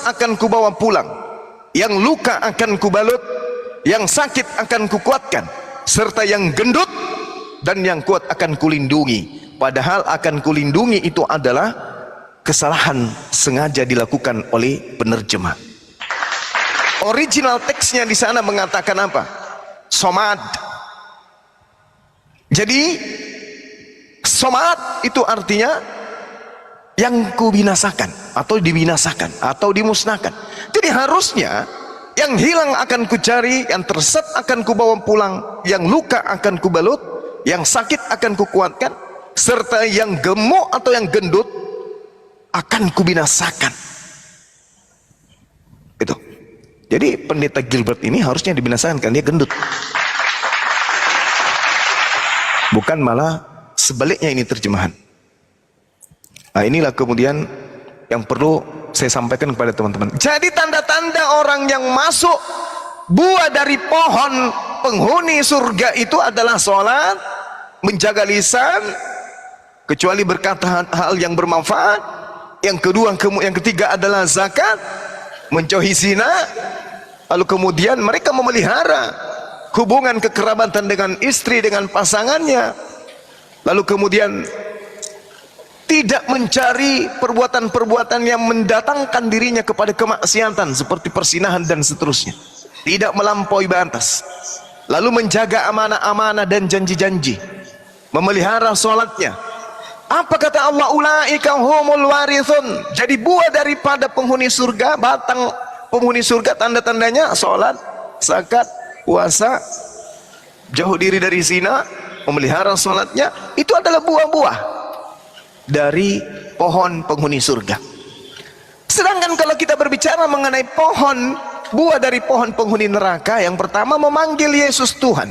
akan kubawa pulang, yang luka akan kubalut, yang sakit akan kukuatkan, serta yang gendut dan yang kuat akan kulindungi. Padahal akan kulindungi itu adalah kesalahan sengaja dilakukan oleh penerjemah. Original teksnya di sana mengatakan apa? Somad. Jadi somad itu artinya yang kubinasakan atau dibinasakan atau dimusnahkan. Jadi harusnya yang hilang akan kucari, yang tersesat akan kubawa pulang, yang luka akan kubalut, yang sakit akan kukuatkan, serta yang gemuk atau yang gendut akan kubinasakan. Itu. Jadi pendeta Gilbert ini harusnya dibinasakan karena dia gendut. Bukan malah sebaliknya ini terjemahan. Nah, inilah kemudian yang perlu saya sampaikan kepada teman-teman. Jadi tanda-tanda orang yang masuk buah dari pohon penghuni surga itu adalah sholat, menjaga lisan, kecuali berkata hal yang bermanfaat. Yang ketiga adalah zakat, menjauhi zina. Lalu kemudian mereka memelihara hubungan kekerabatan dengan istri, dengan pasangannya. Lalu kemudian tidak mencari perbuatan-perbuatan yang mendatangkan dirinya kepada kemaksiatan seperti persinahan dan seterusnya. Tidak melampaui batas. Lalu menjaga amanah-amanah dan janji-janji. Memelihara sholatnya. Apa kata Allah? Ulaika humul warithun. Jadi buah daripada penghuni surga, batang penghuni surga, tanda-tandanya sholat, zakat, puasa, jauh diri dari zina, memelihara sholatnya. Itu adalah buah-buah dari pohon penghuni surga. Sedangkan kalau kita berbicara mengenai pohon, buah dari pohon penghuni neraka, yang pertama memanggil Yesus Tuhan.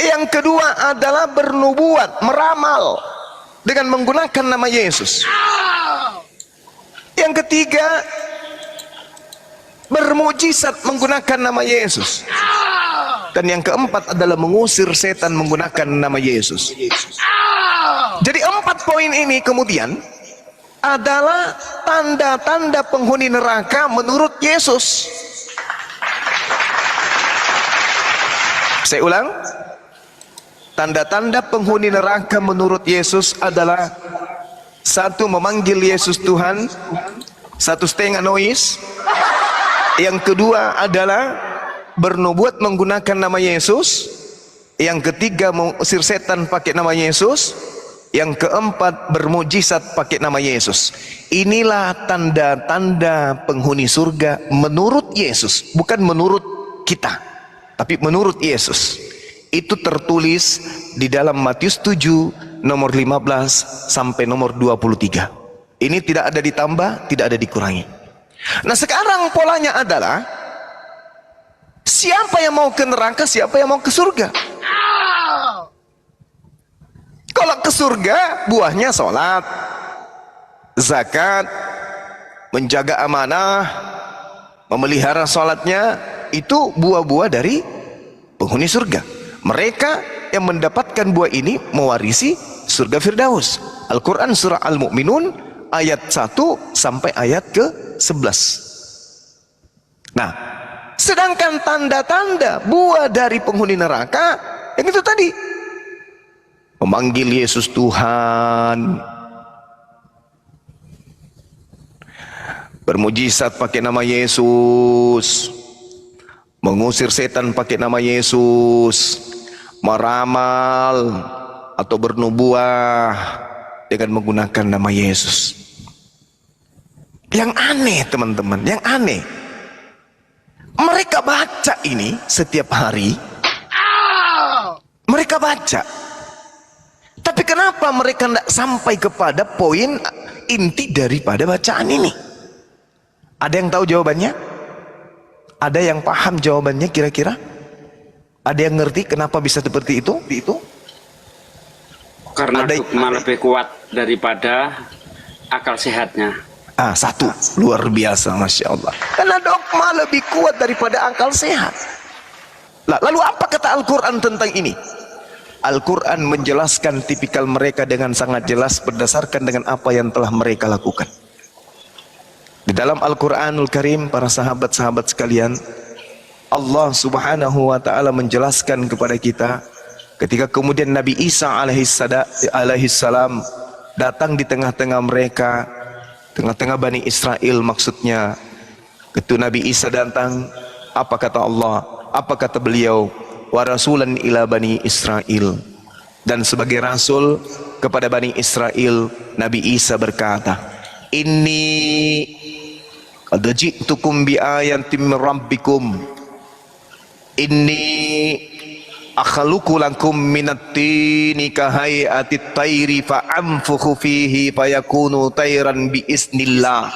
Yang kedua adalah bernubuat, meramal dengan menggunakan nama Yesus. Yang ketiga bermujizat menggunakan nama Yesus. Dan yang keempat adalah mengusir setan menggunakan nama Yesus. Jadi 4 poin ini kemudian adalah tanda-tanda penghuni neraka menurut Yesus. Saya ulang. Tanda-tanda penghuni neraka menurut Yesus adalah: 1. Memanggil Yesus Tuhan, 1,5 noise. Yang kedua adalah bernubuat menggunakan nama Yesus. Yang ketiga mengusir setan pakai nama Yesus. Yang keempat bermujizat pakai nama Yesus. Inilah tanda-tanda penghuni surga menurut Yesus, bukan menurut kita, tapi menurut Yesus. Itu tertulis di dalam Matius 7 nomor 15 sampai nomor 23. Ini tidak ada ditambah, tidak ada dikurangi. Nah, sekarang polanya adalah siapa yang mau ke neraka, siapa yang mau ke surga. Kalau ke surga buahnya sholat, zakat, menjaga amanah, memelihara sholatnya. Itu buah-buah dari penghuni surga. Mereka yang mendapatkan buah ini mewarisi surga Firdaus. Al-Quran surah Al-Mu'minun ayat 1 sampai ayat ke-11. Nah, sedangkan tanda-tanda buah dari penghuni neraka yang itu tadi, memanggil Yesus Tuhan, bermujizat pakai nama Yesus, mengusir setan pakai nama Yesus, meramal atau bernubuah dengan menggunakan nama Yesus. Yang aneh teman-teman, yang aneh, mereka baca ini setiap hari, mereka baca, tapi kenapa mereka tidak sampai kepada poin inti daripada bacaan ini? Ada yang tahu jawabannya? Ada yang paham jawabannya kira-kira? Ada yang ngerti kenapa bisa seperti itu? Karena dogma lebih kuat daripada akal sehatnya. Satu, luar biasa, Masya Allah. Karena dogma lebih kuat daripada akal sehat. Lalu apa kata Al-Quran tentang ini? Al-Quran menjelaskan tipikal mereka dengan sangat jelas berdasarkan dengan apa yang telah mereka lakukan. Di dalam Al-Quranul Karim, para sahabat-sahabat sekalian, Allah Subhanahu wa ta'ala menjelaskan kepada kita ketika kemudian Nabi Isa alaihissalam datang di tengah-tengah mereka, tengah-tengah Bani Israel maksudnya. Ketika Nabi Isa datang, apa kata Allah? Apa kata beliau? Wa rasulan ila Bani Israel. Dan sebagai rasul kepada Bani Israel, Nabi Isa berkata, Inni qad ji'tukum bi ayatin min rabbikum. Inni akhluqu lakum minat tini ka hay'atit tayri fa anfukhu fihi fayakunu tayran bi isnillah.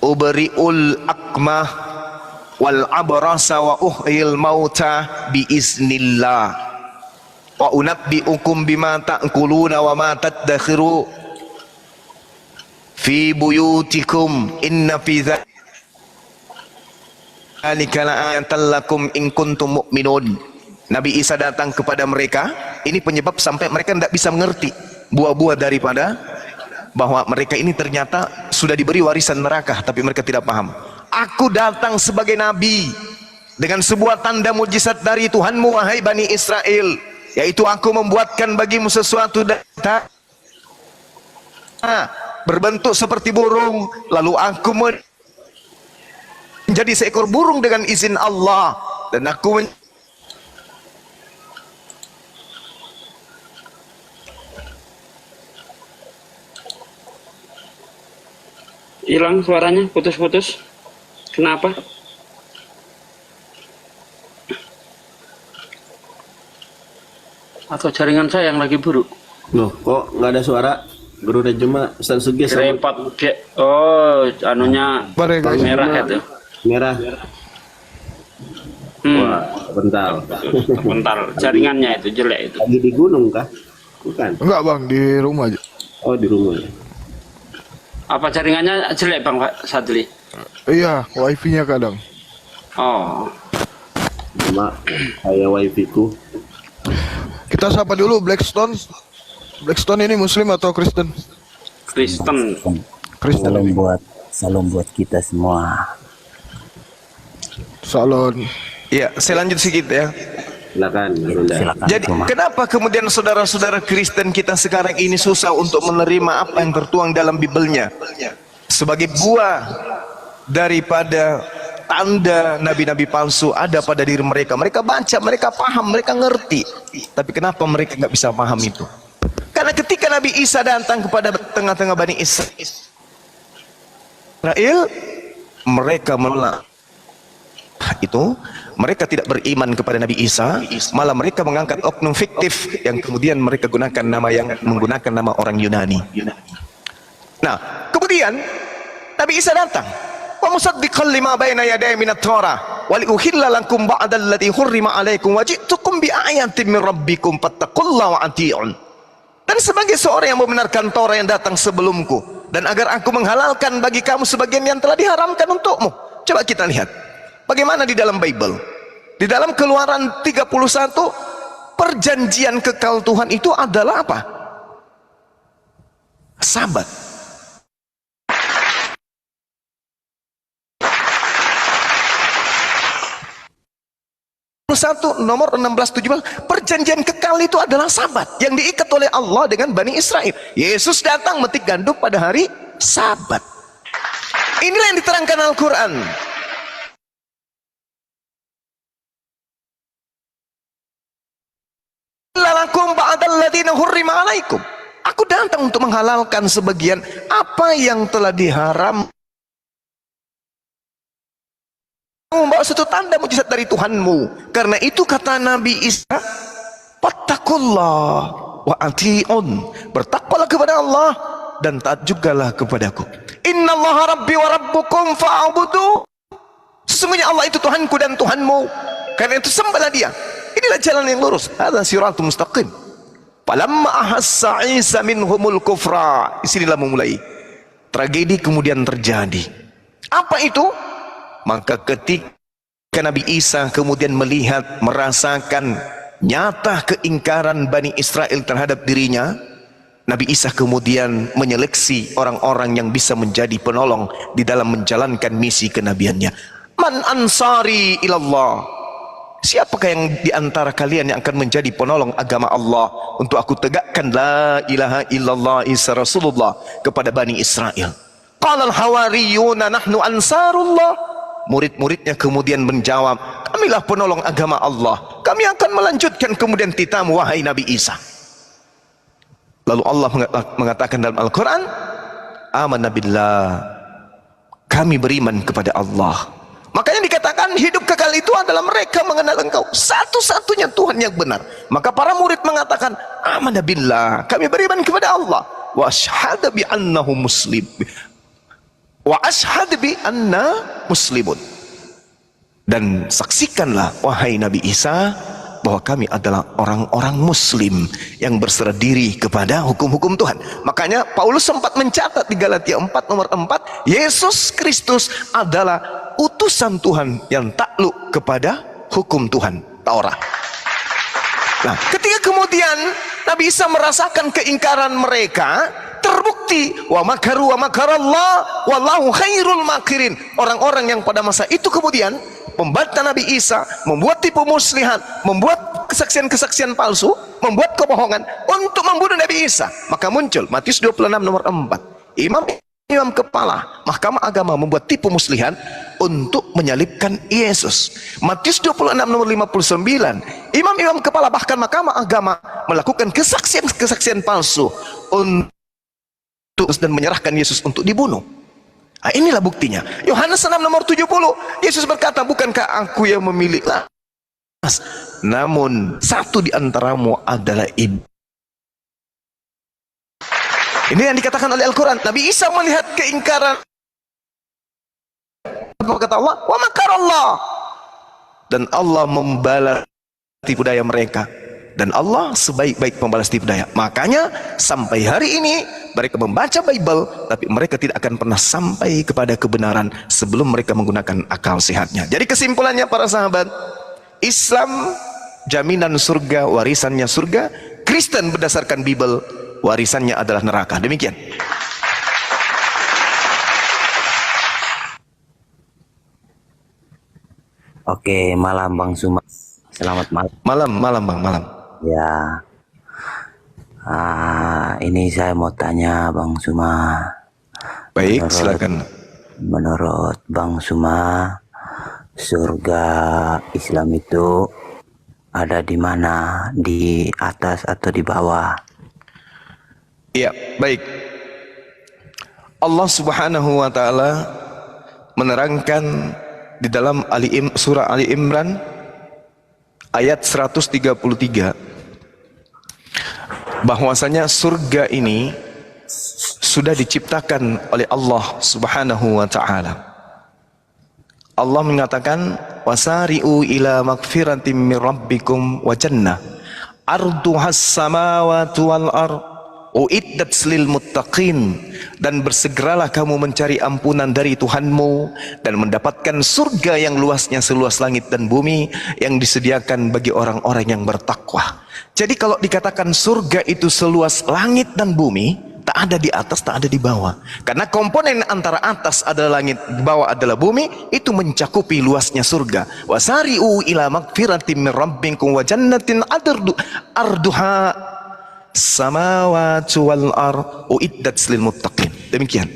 Ubri'ul akmah wal abrasa wa uhyil mauta bi isnillah. Wa unabbi'ukum bima ta'kuluna wa ma tadakhiru fi buyutikum inna fi dzalika la'ayatan lakum in kuntum mu'minun. Nabi Isa datang kepada mereka, ini penyebab sampai mereka tidak bisa mengerti buah-buah daripada bahwa mereka ini ternyata sudah diberi warisan neraka, tapi mereka tidak paham. Aku datang sebagai nabi dengan sebuah tanda mujizat dari Tuhanmu wahai Bani Israel, yaitu aku membuatkan bagimu sesuatu berbentuk seperti burung, lalu aku menjadi seekor burung dengan izin Allah, dan aku Hilang suaranya, putus-putus. Kenapa? Atau jaringan saya yang lagi buruk? Loh, kok nggak ada suara? Guru dan Juma, Ustaz Sugih sama Repot. Oh, anunya merah itu. merah. Wah, bentar. Bentar, jaringannya itu jelek itu. Lagi di gunung kah? Bukan. Enggak bang, di rumah aja. Oh, di rumah. Apa jaringannya jelek Bang Pak Sadli? Iya, wifi-nya kadang. Oh, Cuma saya wifi ku. Kita sapa dulu Blackstone. Blackstone ini Muslim atau Kristen? Kristen. Kristen. Salam buat kita semua. Salon. ya, saya lanjut sedikit ya. Silakan, Bunda. Silakan. Jadi kenapa kemudian saudara-saudara Kristen kita sekarang ini susah untuk menerima apa yang tertuang dalam Bibelnya sebagai buah daripada tanda nabi-nabi palsu ada pada diri mereka. Mereka baca, mereka paham, mereka ngerti. Tapi kenapa mereka nggak bisa paham itu? Karena ketika Nabi Isa datang kepada tengah-tengah Bani Israel, mereka menolak itu. Mereka tidak beriman kepada Nabi Isa, malah mereka mengangkat oknum fiktif yang kemudian mereka gunakan menggunakan nama orang Yunani. Nah, kemudian Nabi Isa datang, wa musaddiqan lima baina yaday minat Taurah wa liuhilla lakum ba'da alladhi hurrima 'alaikum wa ji'tukum bi ayatin min rabbikum fattaqullaha wa ati'un. Dan sebagai seorang yang membenarkan Taurat yang datang sebelumku, dan agar aku menghalalkan bagi kamu sebagian yang telah diharamkan untukmu. Coba kita lihat bagaimana di dalam Bible. Di dalam Keluaran 31, perjanjian kekal Tuhan itu adalah apa? Sabat. Satu nomor 16-17, perjanjian kekal itu adalah sabat yang diikat oleh Allah dengan Bani Israel. Yesus datang metik gandum pada hari sabat. Inilah yang diterangkan Al-Quran. Aku datang untuk menghalalkan sebagian apa yang telah diharam, membawa satu tanda mujizat dari Tuhanmu. Karena itu kata Nabi Isa, fattaqullah wa ati'un, bertakwalah kepada Allah dan taat jugalah kepadaku. Innallaha rabbi wa rabbukum fa'budu. Sesungguhnya Allah itu Tuhanku dan Tuhanmu, karena itu sembahlah Dia. Inilah jalan yang lurus. Hadza siratul mustaqim. Falamma ahassa Isa minhumul kufra. Disinilah memulai tragedi kemudian terjadi. Apa itu? Maka ketika Nabi Isa kemudian melihat, merasakan nyata keingkaran Bani Israel terhadap dirinya, Nabi Isa kemudian menyeleksi orang-orang yang bisa menjadi penolong di dalam menjalankan misi kenabiannya. Man ansari ilallah, siapakah yang di antara kalian yang akan menjadi penolong agama Allah untuk aku tegakkan la ilaha illallah Isa Rasulullah kepada Bani Israel? Qala al-hawariyuna nahnu ansarullah. Murid-muridnya kemudian menjawab, kamilah penolong agama Allah, kami akan melanjutkan kemudian titamu wahai Nabi Isa. Lalu Allah mengatakan dalam Al-Quran, amanna billah, kami beriman kepada Allah. Makanya dikatakan hidup kekal itu adalah mereka mengenal Engkau satu-satunya Tuhan yang benar. Maka para murid mengatakan, amanna billah, kami beriman kepada Allah, wa asyhadu bi annahu muslim, wa asyhadu bi anna muslimun, dan saksikanlah wahai Nabi Isa bahwa kami adalah orang-orang muslim yang berserah diri kepada hukum-hukum Tuhan. Makanya Paulus sempat mencatat di Galatia 4 nomor 4, Yesus Kristus adalah utusan Tuhan yang takluk kepada hukum Tuhan, Taurat. Nah, ketika kemudian Nabi Isa merasakan keingkaran mereka, terbukti wa makaru wa makarallah wallahu khairul makirin. Orang-orang yang pada masa itu kemudian membantah Nabi Isa, membuat tipu muslihat, membuat kesaksian-kesaksian palsu, membuat kebohongan untuk membunuh Nabi Isa. Maka muncul Matius 26 nomor 4, imam kepala Mahkamah Agama membuat tipu muslihat untuk menyalibkan Yesus. Matius 26 nomor 59, imam-imam kepala bahkan Mahkamah Agama melakukan kesaksian-kesaksian palsu untuk dan menyerahkan Yesus untuk dibunuh. Nah, inilah buktinya. Yohanes 6 nomor 70, Yesus berkata, bukankah aku yang memilih Lazarus, namun satu di antaramu adalah ibu. Ini yang dikatakan oleh Al-Quran. Nabi Isa melihat keingkaran, apa kata Allah? Wa makarallah, dan Allah membalas tipu daya mereka. Dan Allah sebaik-baik pembalas tipu daya. Makanya sampai hari ini mereka membaca Bible, tapi mereka tidak akan pernah sampai kepada kebenaran sebelum mereka menggunakan akal sehatnya. Jadi kesimpulannya para sahabat, Islam jaminan surga, warisannya surga. Kristen berdasarkan Bible, warisannya adalah neraka. Demikian. Oke, malam Bang Suma. Selamat malam. Malam Bang, malam. Ya, ini saya mau tanya Bang Suma. Baik, silakan. Menurut Bang Suma, surga Islam itu ada di mana? Di atas atau di bawah? Iya, baik. Allah Subhanahu wa taala menerangkan di dalam surah Ali Imran ayat 133 bahwasanya surga ini sudah diciptakan oleh Allah Subhanahu wa taala. Allah mengatakan, wasari'u ila magfiratin min rabbikum wa jannah arduhas samawati wal ard uiddat lil muttaqin, dan bersegeralah kamu mencari ampunan dari Tuhanmu dan mendapatkan surga yang luasnya seluas langit dan bumi yang disediakan bagi orang-orang yang bertakwa. Jadi kalau dikatakan surga itu seluas langit dan bumi, tak ada di atas, tak ada di bawah. Karena komponen antara atas adalah langit, di bawah adalah bumi, itu mencakupi luasnya surga. Wasari'u ila magfiratin min rabbikum wa jannatin arduha samawati wal ard uiddat lil muttaqin. Demikian.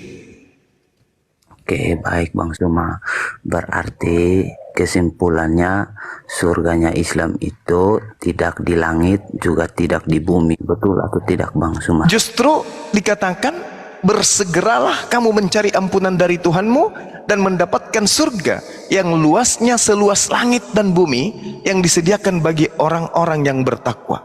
Oke, baik Bang Suma. Berarti kesimpulannya surganya Islam itu tidak di langit juga tidak di bumi. Betul atau tidak Bang Suma? Justru dikatakan bersegeralah kamu mencari ampunan dari Tuhanmu dan mendapatkan surga yang luasnya seluas langit dan bumi yang disediakan bagi orang-orang yang bertakwa.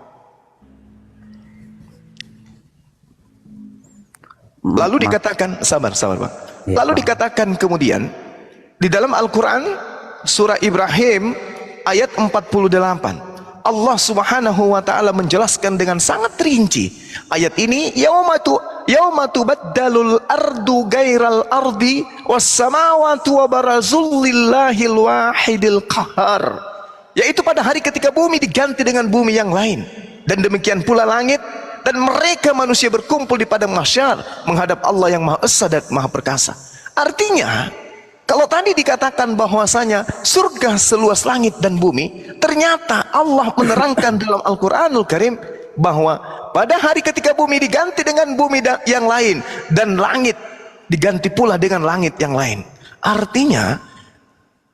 Lalu dikatakan, sabar Pak. Lalu dikatakan kemudian di dalam Al-Quran surah Ibrahim ayat 48, Allah Subhanahu wa taala menjelaskan dengan sangat rinci ayat ini, yauma tubaddalul ardu gairal ardi was samawati wa barazul lillahil wahidil qahar, yaitu pada hari ketika bumi diganti dengan bumi yang lain, dan demikian pula langit dan mereka manusia berkumpul di padang mahsyar menghadap Allah yang Maha Esa dan Maha Perkasa. Artinya, kalau tadi dikatakan bahwasanya surga seluas langit dan bumi, ternyata Allah menerangkan dalam Al-Quranul Karim bahwa pada hari ketika bumi diganti dengan bumi yang lain dan langit diganti pula dengan langit yang lain. Artinya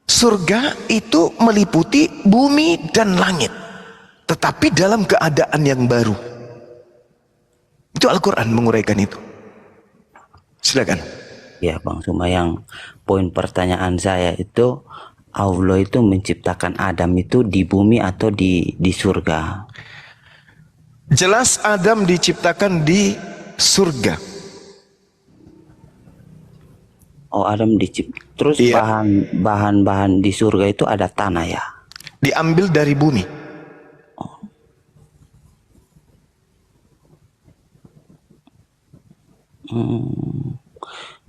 surga itu meliputi bumi dan langit, tetapi dalam keadaan yang baru. Itu Al-Quran menguraikan itu. Silakan. Ya Bang Suma, yang poin pertanyaan saya itu, Allah itu menciptakan Adam itu di bumi atau di surga? Jelas Adam diciptakan di surga. Oh, Adam diciptakan. Terus Iya. bahan-bahan di surga itu ada tanah ya? Diambil dari bumi.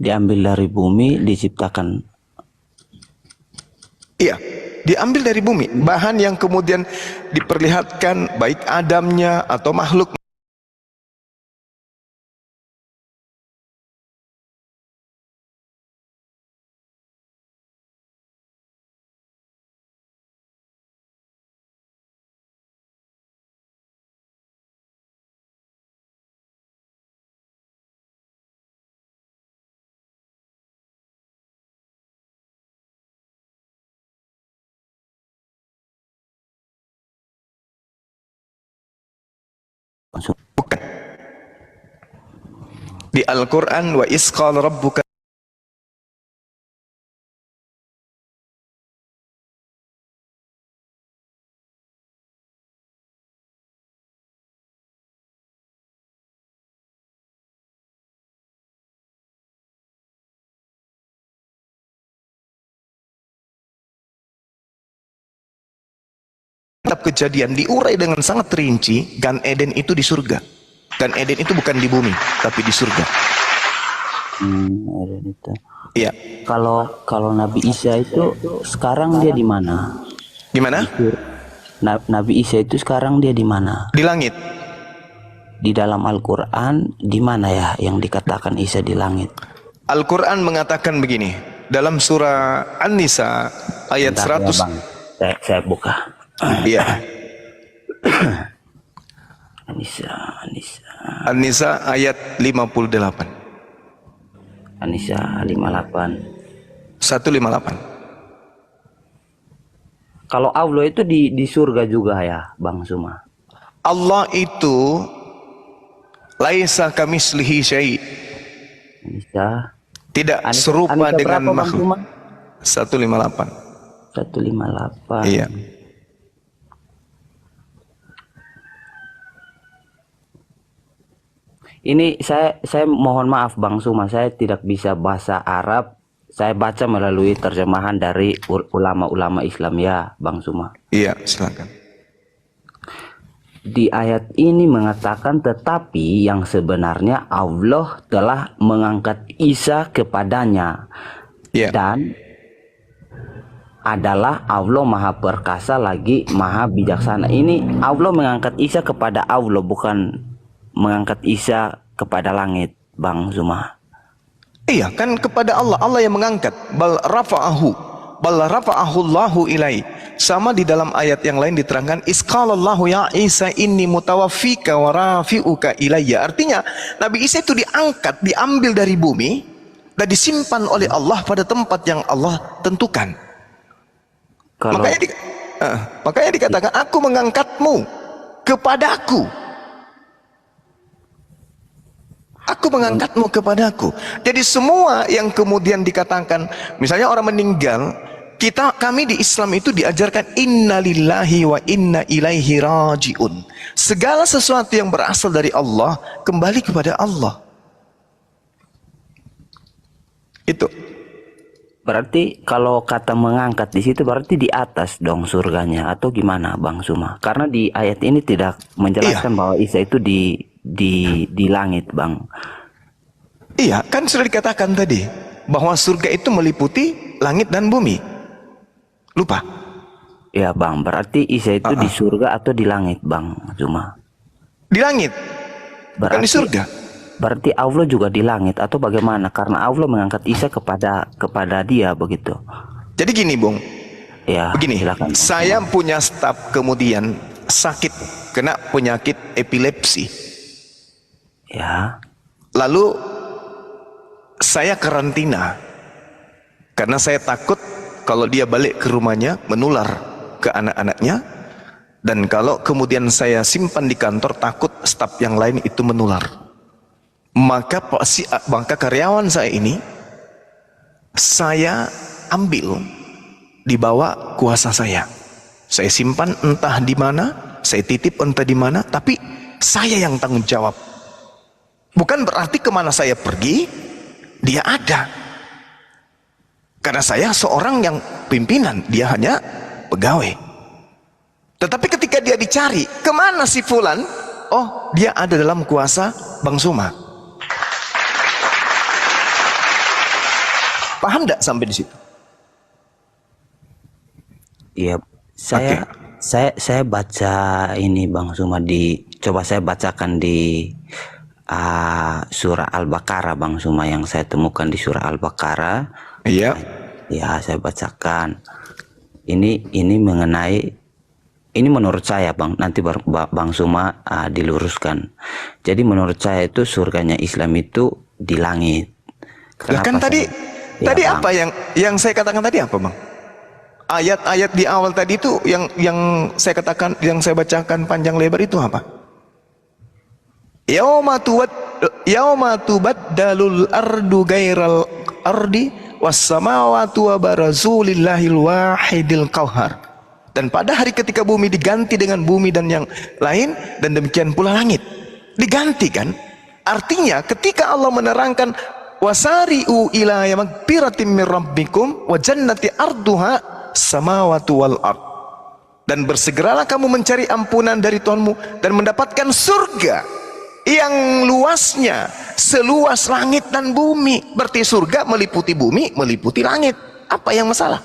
Diambil dari bumi, diciptakan. Iya, diambil dari bumi. Bahan yang kemudian diperlihatkan baik Adamnya atau makhluk bukan. Di Al-Quran, wa isqal rabbuka, kitab Kejadian diurai dengan sangat rinci. Gan Eden itu di surga. Gan Eden itu bukan di bumi, tapi di surga. Ada itu. Iya. Kalau Nabi Isa itu sekarang dia di mana? Gimana? Nabi Isa itu sekarang dia di mana? Di langit. Di dalam Al-Quran di mana ya yang dikatakan Isa di langit? Al-Quran mengatakan begini dalam surah An-Nisa ayat Bentar ya, 100. Bang. Saya buka. Iya. Anissa. An-Nisa ayat 58. Anissa 58. 158. Kalau Allah itu di surga juga ya, Bang Suma? Allah itu laisa kamislihi syai'. Anissa. Tidak Anissa serupa dengan berapa, Bang makhluk. Suma? 158. 158. Iya. Ini saya mohon maaf Bang Suma, saya tidak bisa bahasa Arab. Saya baca melalui terjemahan dari ulama-ulama Islam ya, Bang Suma. Iya, silakan. Di ayat ini mengatakan tetapi yang sebenarnya Allah telah mengangkat Isa kepadanya. Iya. Dan adalah Allah Maha Perkasa lagi Maha Bijaksana. Ini Allah mengangkat Isa kepada Allah, bukan mengangkat Isa kepada langit, Bang Zuma. Iya, kan kepada Allah. Allah yang mengangkat. Bal rafa'ahu Allahu ilai. Sama di dalam ayat yang lain diterangkan isqalallahu ya Isa inni mutawaffika wa rafi'uka ilayya. Artinya Nabi Isa itu diangkat, diambil dari bumi dan disimpan oleh Allah pada tempat yang Allah tentukan. Makanya dikatakan aku mengangkatmu kepadaku. Aku mengangkatmu kepadaku. Jadi semua yang kemudian dikatakan, misalnya orang meninggal, kami di Islam itu diajarkan innalillahi wa inna ilaihi rajiun. Segala sesuatu yang berasal dari Allah kembali kepada Allah. Itu. Berarti kalau kata mengangkat di situ berarti di atas dong surganya atau gimana, Bang Suma? Karena di ayat ini tidak menjelaskan bahwa Isa itu di langit, Bang. Iya, kan sudah dikatakan tadi bahwa surga itu meliputi langit dan bumi. Lupa? Ya, Bang. Berarti Isa itu di surga atau di langit, Bang Suma? Di langit. Kan di surga. Berarti Allah juga di langit atau bagaimana? Karena Allah mengangkat Isa kepada dia begitu. Jadi gini, Bung. Ya, Begini, silakan. saya punya staf kemudian sakit, kena penyakit epilepsi. Ya. Lalu saya karantina karena saya takut kalau dia balik ke rumahnya menular ke anak-anaknya, dan kalau kemudian saya simpan di kantor takut staf yang lain itu menular. Maka karyawan saya ini saya ambil di bawah kuasa saya. Saya simpan entah di mana, saya titip entah di mana, tapi saya yang tanggung jawab. Bukan berarti kemana saya pergi, dia ada. Karena saya seorang yang pimpinan, dia hanya pegawai. Tetapi ketika dia dicari, kemana si Fulan? Oh, dia ada dalam kuasa Bang Suma. Paham tidak sampai di situ? Iya, saya baca ini Bang Suma coba saya bacakan di surah Al-Baqarah Bang Suma, yang saya temukan di surah Al-Baqarah. Iya. Ya, saya bacakan. Ini mengenai, ini menurut saya Bang, nanti Bang Suma diluruskan. Jadi menurut saya itu surganya Islam itu di langit. Lah kan tadi Bang. apa yang saya katakan tadi apa, Bang? Ayat-ayat di awal tadi itu yang saya katakan, yang saya bacakan panjang lebar itu apa? Yauma tubaddalul ardu ghairal ardi was samawati wa barazulillahil wahidil qahhar. Dan pada hari ketika bumi diganti dengan bumi dan yang lain, dan demikian pula langit diganti kan? Artinya ketika Allah menerangkan wasari'u ila magfiratin mir rabbikum wa jannati arduha samawati wal ard, dan bersegeralah kamu mencari ampunan dari Tuhanmu dan mendapatkan surga yang luasnya seluas langit dan bumi. Berarti surga meliputi bumi, meliputi langit. Apa yang masalah?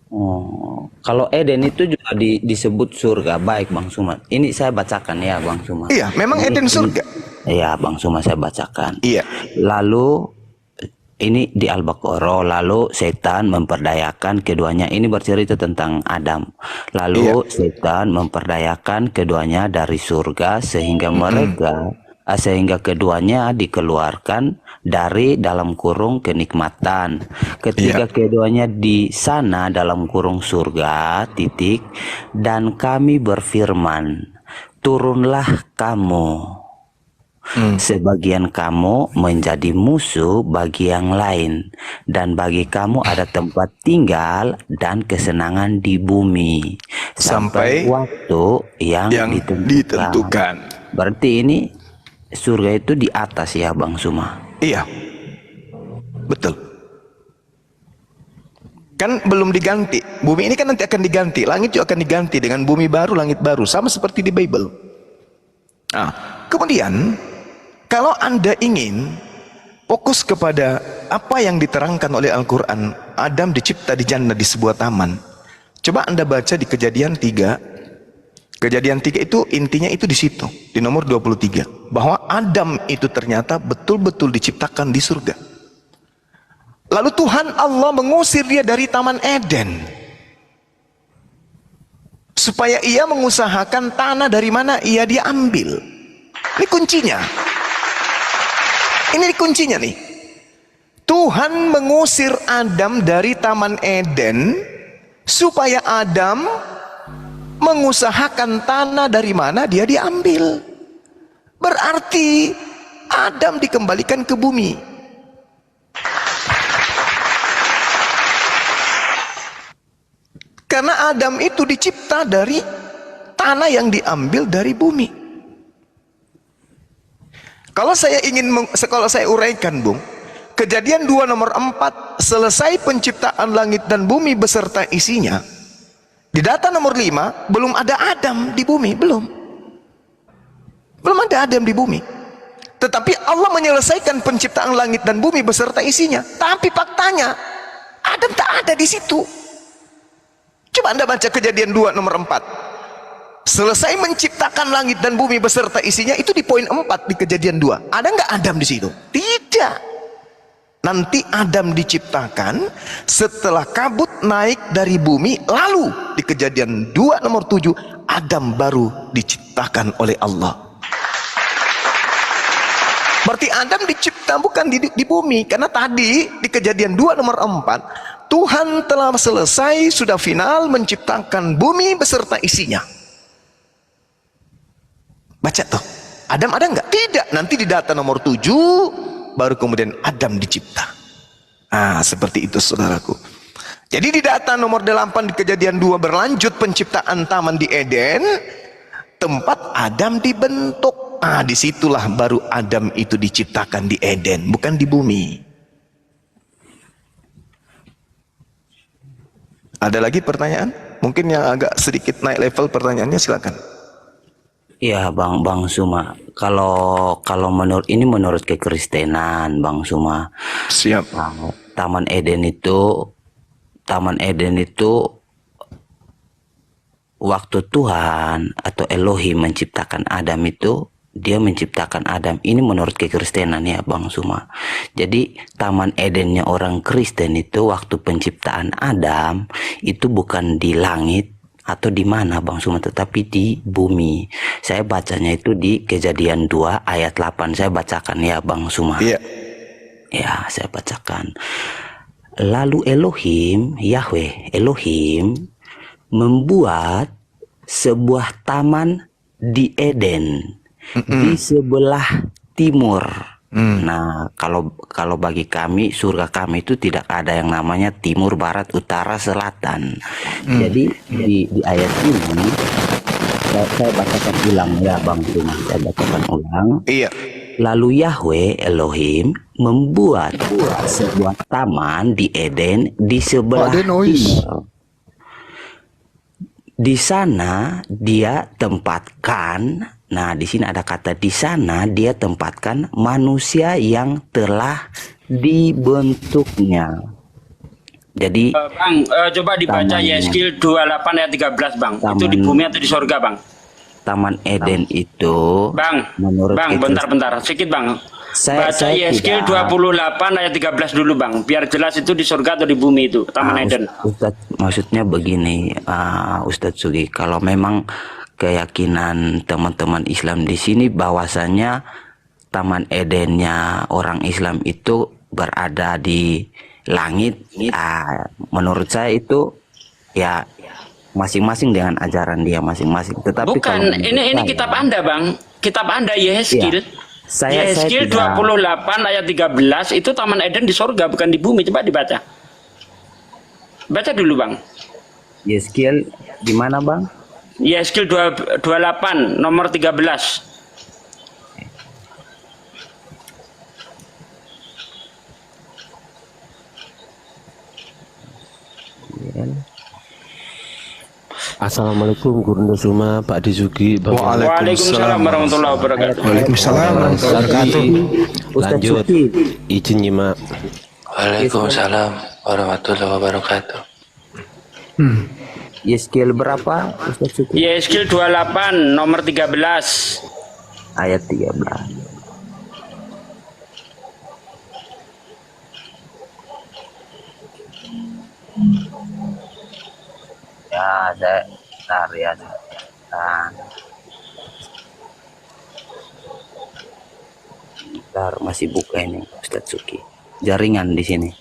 Oh, kalau Eden itu juga disebut surga, baik Bang Suma. Ini saya bacakan ya Bang Suma. Iya, memang Eden surga. Iya Bang Suma, saya bacakan. Iya. Lalu ini di Al-Baqarah, lalu setan memperdayakan keduanya. Ini bercerita tentang Adam. Lalu setan memperdayakan keduanya dari surga sehingga sehingga keduanya dikeluarkan dari dalam kurung kenikmatan. Ketika keduanya di sana dalam kurung surga, dan kami berfirman, turunlah kamu, sebagian kamu menjadi musuh bagi yang lain, dan bagi kamu ada tempat tinggal dan kesenangan di bumi sampai waktu yang ditentukan. Berarti ini surga itu di atas ya Bang Suma? Iya, betul. Kan belum diganti. Bumi ini kan nanti akan diganti. Langit juga akan diganti dengan bumi baru, langit baru, sama seperti di Bible. Nah, kemudian kalau Anda ingin fokus kepada apa yang diterangkan oleh Al-Quran, Adam dicipta di jannah, di sebuah taman. Coba Anda baca di Kejadian 3. Kejadian 3 itu intinya itu di situ, di nomor 23, bahwa Adam itu ternyata betul-betul diciptakan di surga. Lalu Tuhan Allah mengusir dia dari Taman Eden supaya ia mengusahakan tanah dari mana ia diambil. Ini kuncinya. Ini kuncinya nih. Tuhan mengusir Adam dari Taman Eden supaya Adam mengusahakan tanah dari mana dia diambil. Berarti Adam dikembalikan ke bumi. Karena Adam itu dicipta dari tanah yang diambil dari bumi. Kalau saya uraikan, Bung, Kejadian 2 nomor 4, selesai penciptaan langit dan bumi beserta isinya. Di data nomor 5, belum ada Adam di bumi, belum ada Adam di bumi. Tetapi Allah menyelesaikan penciptaan langit dan bumi beserta isinya. Tapi faktanya Adam tak ada di situ. Coba Anda baca Kejadian 2 nomor 4. selesai menciptakan langit dan bumi beserta isinya, itu di poin 4 di Kejadian 2. Ada nggak Adam di situ? Tidak. Nanti Adam diciptakan setelah kabut naik dari bumi, lalu di Kejadian 2 nomor 7 Adam baru diciptakan oleh Allah. Berarti Adam dicipta bukan di bumi, karena tadi di Kejadian 2 nomor 4 Tuhan telah selesai, sudah final menciptakan bumi beserta isinya. Baca tuh, Adam ada nggak? Tidak. Nanti di data nomor 7 baru kemudian Adam dicipta. Seperti itu saudaraku. Jadi di data nomor 8 di Kejadian 2 berlanjut penciptaan taman di Eden, tempat Adam dibentuk. Disitulah baru Adam itu diciptakan di Eden, bukan di bumi. Ada lagi pertanyaan? Mungkin yang agak sedikit naik level pertanyaannya, silakan. Iya Bang Suma, kalau menurut kekristenan Bang Suma, Siap. Taman Eden itu waktu Tuhan atau Elohim menciptakan Adam itu, dia menciptakan Adam. Ini menurut kekristenan ya Bang Suma. Jadi Taman Edennya orang Kristen itu waktu penciptaan Adam itu bukan di langit atau di mana Bang Suma, tetapi di bumi. Saya bacanya itu di Kejadian 2 ayat 8. Saya bacakan ya Bang Suma. Iya. Ya, saya bacakan. Lalu Yahweh Elohim membuat sebuah taman di Eden di sebelah timur. Nah, kalau bagi kami, surga kami itu tidak ada yang namanya timur, barat, utara, selatan. Jadi di ayat ini saya bacakan ulang ya Bang Suma. Saya bacakan ulang. Iya. Lalu Yahweh Elohim membuat sebuah taman di Eden di sebelah timur. Di sana dia tempatkan, nah di sini ada kata di sana dia tempatkan manusia yang telah dibentuknya. Jadi Bang, coba dibaca Yeskil 28 ayat 13 Bang. Itu di bumi atau di sorga Bang? Taman Eden itu Bang, menurut bentar, sedikit Bang. Baca Yeskil 28 ayat 13 dulu Bang, biar jelas itu di surga atau di bumi itu Taman Eden. Ustadz, maksudnya begini, Ustadz Sugi, kalau memang keyakinan teman-teman Islam di sini bahwasanya Taman Edennya orang Islam itu berada di langit, menurut saya itu ya masing-masing dengan ajaran dia masing-masing. Tetapi bukan, ini kitab Anda Bang, kitab Anda Yeskil. Yeskil 28 ayat 13 itu Taman Eden di sorga bukan di bumi. Coba dibaca. Baca dulu Bang. Yeskil di mana Bang? Yeskil 28 nomor 13. Assalamualaikum Guru Suma, Pak Dizuki, Bang. Waalaikumsalam warahmatullahi wabarakatuh. Waalaikumsalam warahmatullahi wabarakatuh. Lanjut, izin nyimak. Waalaikumsalam warahmatullahi wabarakatuh. Yeskil berapa Ustaz Suki? Yeskil 28 nomor 13. Ayat 13. Ya, saya tarian. Bentar, masih buka ini Ustadz Suki. Jaringan di sini.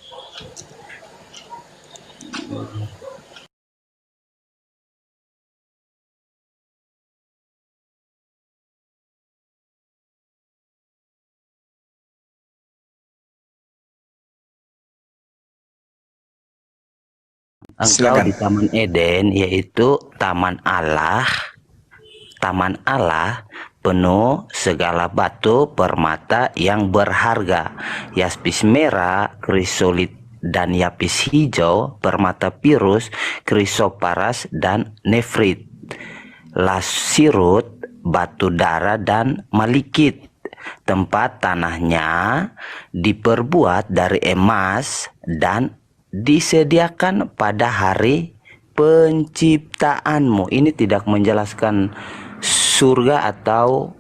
Engkau di Taman Eden, yaitu Taman Allah penuh segala batu permata yang berharga, yaspis merah, krisolit dan yapis hijau, permata pirus, krisoparas dan nefrit, lasirut, batu dara dan malikit. Tempat tanahnya diperbuat dari emas dan disediakan pada hari penciptaanmu. Ini tidak menjelaskan surga atau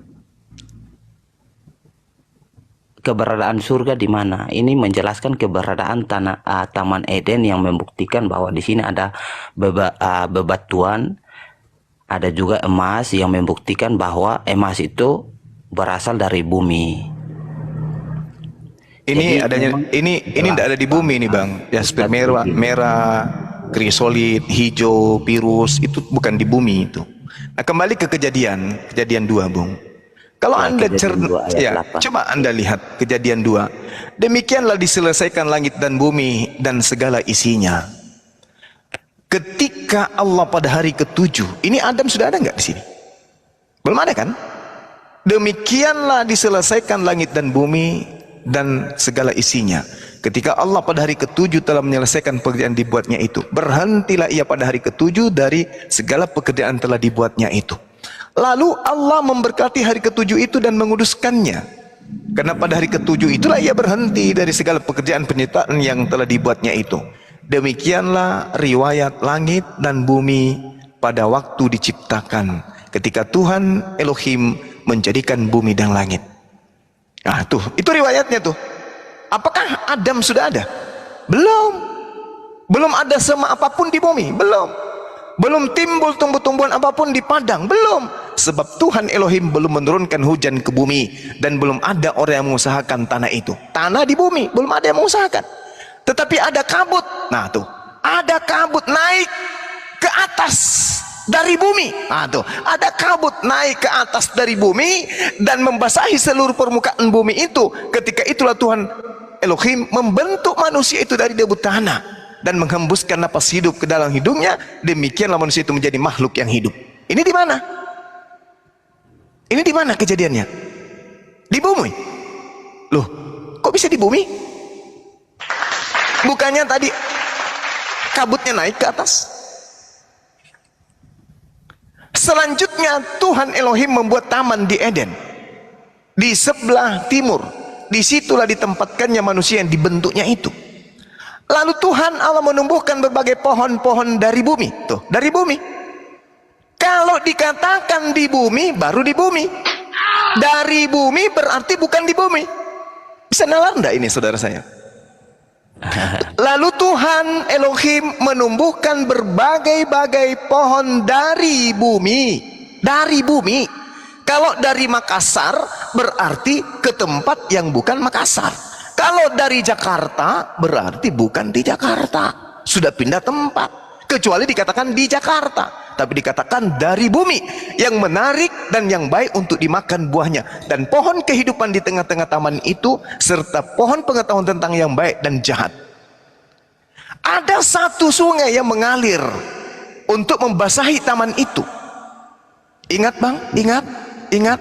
keberadaan surga di mana. Ini menjelaskan keberadaan Taman Eden yang membuktikan bahwa di sini ada bebatuan, ada juga emas yang membuktikan bahwa emas itu berasal dari bumi. Ini Jadi, adanya ini tidak ada di bumi nih Bang. Jasper merah, krisolit, hijau, virus itu bukan di bumi itu. Nah, kembali ke kejadian 2, Bung. Kalau Anda coba Anda lihat kejadian 2. Demikianlah diselesaikan langit dan bumi dan segala isinya. Ketika Allah pada hari ke-7, ini Adam sudah ada nggak di sini? Belum ada kan? Demikianlah diselesaikan langit dan bumi dan segala isinya. Ketika Allah pada hari ke-7 telah menyelesaikan pekerjaan dibuatnya itu, berhentilah ia pada hari ke-7 dari segala pekerjaan telah dibuatnya itu. Lalu Allah memberkati hari ke-7 itu dan menguduskannya. Karena pada hari ke-7 itulah ia berhenti dari segala pekerjaan penciptaan yang telah dibuatnya itu. Demikianlah riwayat langit dan bumi pada waktu diciptakan, ketika Tuhan Elohim menjadikan bumi dan langit. Nah tuh, itu riwayatnya tuh. Apakah Adam sudah ada? Belum. Belum ada sema apapun di bumi, belum. Belum timbul tumbuh-tumbuhan apapun di padang, belum. Sebab Tuhan Elohim belum menurunkan hujan ke bumi, dan belum ada orang yang mengusahakan tanah itu. Tanah di bumi, belum ada yang mengusahakan. Tetapi ada kabut. Nah tuh, ada kabut naik ke atas dari bumi. Nah tuh, ada kabut naik ke atas dari bumi dan membasahi seluruh permukaan bumi itu. Ketika itulah Tuhan Elohim membentuk manusia itu dari debu tanah dan menghembuskan napas hidup ke dalam hidungnya. Demikianlah manusia itu menjadi makhluk yang hidup. Ini di mana? Ini di mana kejadiannya? Di bumi. Loh, kok bisa di bumi? Bukannya tadi kabutnya naik ke atas? Selanjutnya Tuhan Elohim membuat taman di Eden di sebelah timur. Disitulah ditempatkannya manusia yang dibentuknya itu. Lalu Tuhan Allah menumbuhkan berbagai pohon-pohon dari bumi. Tuh, dari bumi. Kalau dikatakan di bumi, baru di bumi. Dari bumi berarti bukan di bumi. Bisa nalar enggak ini saudara saya? Lalu Tuhan Elohim menumbuhkan berbagai-bagai pohon dari bumi. Dari bumi. Kalau dari Makassar berarti ke tempat yang bukan Makassar. Kalau dari Jakarta berarti bukan di Jakarta. Sudah pindah tempat. Kecuali dikatakan di Jakarta. Tapi dikatakan dari bumi yang menarik dan yang baik untuk dimakan buahnya. Dan pohon kehidupan di tengah-tengah taman itu serta pohon pengetahuan tentang yang baik dan jahat. Ada satu sungai yang mengalir untuk membasahi taman itu. Ingat Bang, ingat.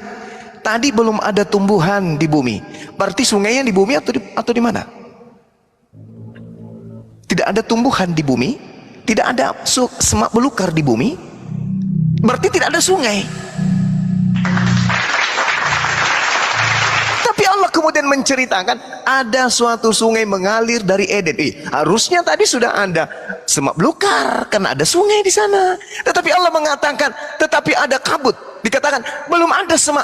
Tadi belum ada tumbuhan di bumi. Berarti sungainya di bumi atau di mana? Tidak ada tumbuhan di bumi, tidak ada semak belukar di bumi. Berarti tidak ada sungai. Tapi Allah kemudian menceritakan ada suatu sungai mengalir dari Eden. Harusnya tadi sudah ada semak belukar karena ada sungai di sana. Tetapi Allah mengatakan, tetapi ada kabut. Dikatakan belum ada semak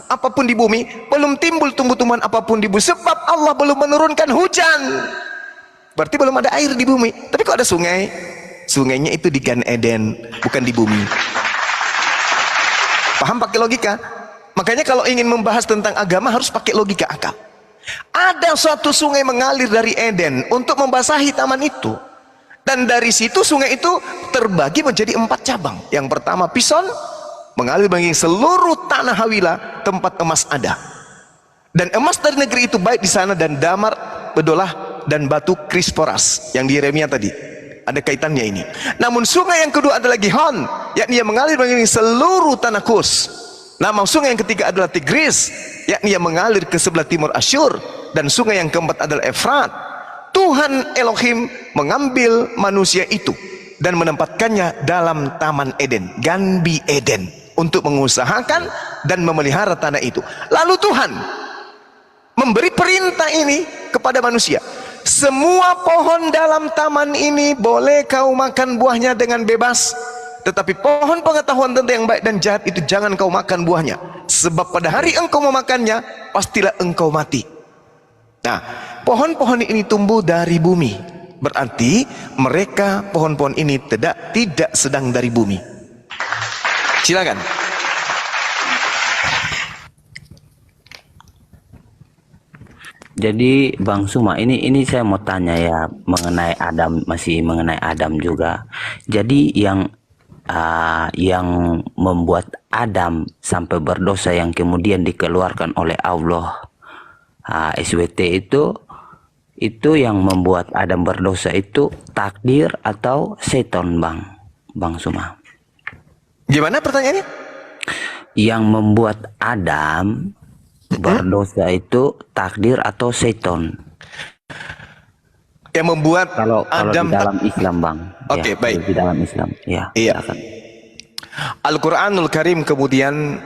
apapun di bumi, belum timbul tumbuh-tumbuhan apapun di bumi, sebab Allah belum menurunkan hujan. Berarti belum ada air di bumi. Tapi kok ada sungai? Sungainya itu di Gan Eden, bukan di bumi. Paham pakai logika? Makanya kalau ingin membahas tentang agama harus pakai logika akal. Ada suatu sungai mengalir dari Eden untuk membasahi taman itu. Dan dari situ sungai itu terbagi menjadi 4 cabang. Yang pertama Pison, mengalir bagi seluruh tanah Hawila, tempat emas ada. Dan emas dari negeri itu baik di sana, dan damar, bedolah, dan batu krisporas yang di Yeremia tadi. Ada kaitannya ini. Namun sungai yang kedua adalah Gihon, yakni yang mengalir bagi seluruh tanah Kus. Nama sungai yang ketiga adalah Tigris, yakni yang mengalir ke sebelah timur Asyur. Dan sungai yang keempat adalah Efrat. Tuhan Elohim mengambil manusia itu dan menempatkannya dalam Taman Eden, Ganbi Eden, untuk mengusahakan dan memelihara tanah itu. Lalu Tuhan memberi perintah ini kepada manusia. semua pohon dalam taman ini boleh kau makan buahnya dengan bebas, tetapi pohon pengetahuan tentang yang baik dan jahat itu jangan kau makan buahnya, sebab pada hari engkau memakannya pastilah engkau mati. Nah, pohon-pohon ini tumbuh dari bumi, berarti mereka pohon-pohon ini tidak sedang dari bumi. Silakan. Jadi Bang Suma, ini saya mau tanya ya mengenai Adam, masih mengenai Adam juga. Jadi yang membuat Adam sampai berdosa yang kemudian dikeluarkan oleh Allah, SWT itu yang membuat Adam berdosa itu takdir atau seton, Bang Suma? Gimana pertanyaannya? Yang membuat Adam berdosa itu takdir atau seton? Yang membuat Kalau Adam di dalam Islam, Bang. Oke, Ya, baik. di dalam Islam. Ya, Iya. silakan. Al-Quranul Karim kemudian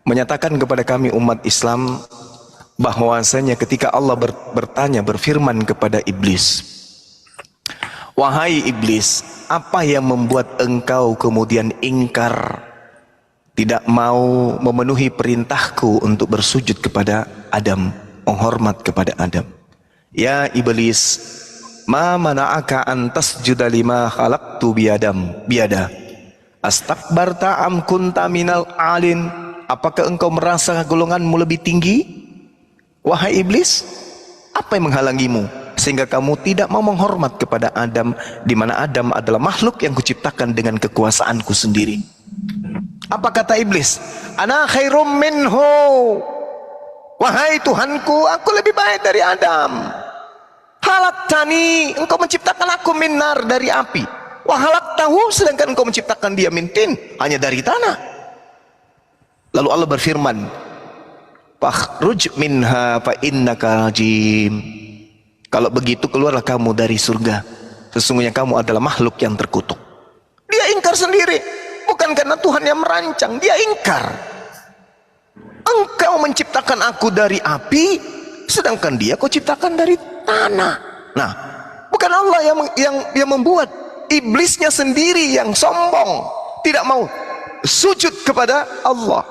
menyatakan kepada kami umat Islam bahwasanya ketika Allah berfirman kepada iblis, wahai iblis, apa yang membuat engkau kemudian ingkar, tidak mau memenuhi perintahku untuk bersujud kepada Adam, menghormat kepada Adam? Ya iblis, ma mana'aka an tasjuda lima khalaqtu biada astakbarta am kunta minal alin? Apakah engkau merasa golonganmu lebih tinggi, wahai iblis? Apa yang menghalangimu sehingga kamu tidak mau menghormat kepada Adam, di mana Adam adalah makhluk yang kuciptakan dengan kekuasaanku sendiri? Apa kata iblis? Ana khairum minhu, wahai Tuhanku, aku lebih baik dari Adam. Halaktani, engkau menciptakan aku minar, dari api. Wahalaktahu, sedangkan engkau menciptakan dia mintin, hanya dari tanah. Lalu Allah berfirman, fakhruj minha fa innaka rajim. Kalau begitu keluarlah kamu dari surga, sesungguhnya kamu adalah makhluk yang terkutuk. Dia ingkar sendiri, bukan karena Tuhan yang merancang, dia ingkar. Engkau menciptakan aku dari api, sedangkan dia kau ciptakan dari tanah. Nah, bukan Allah yang membuat, iblisnya sendiri yang sombong, tidak mau sujud kepada Allah.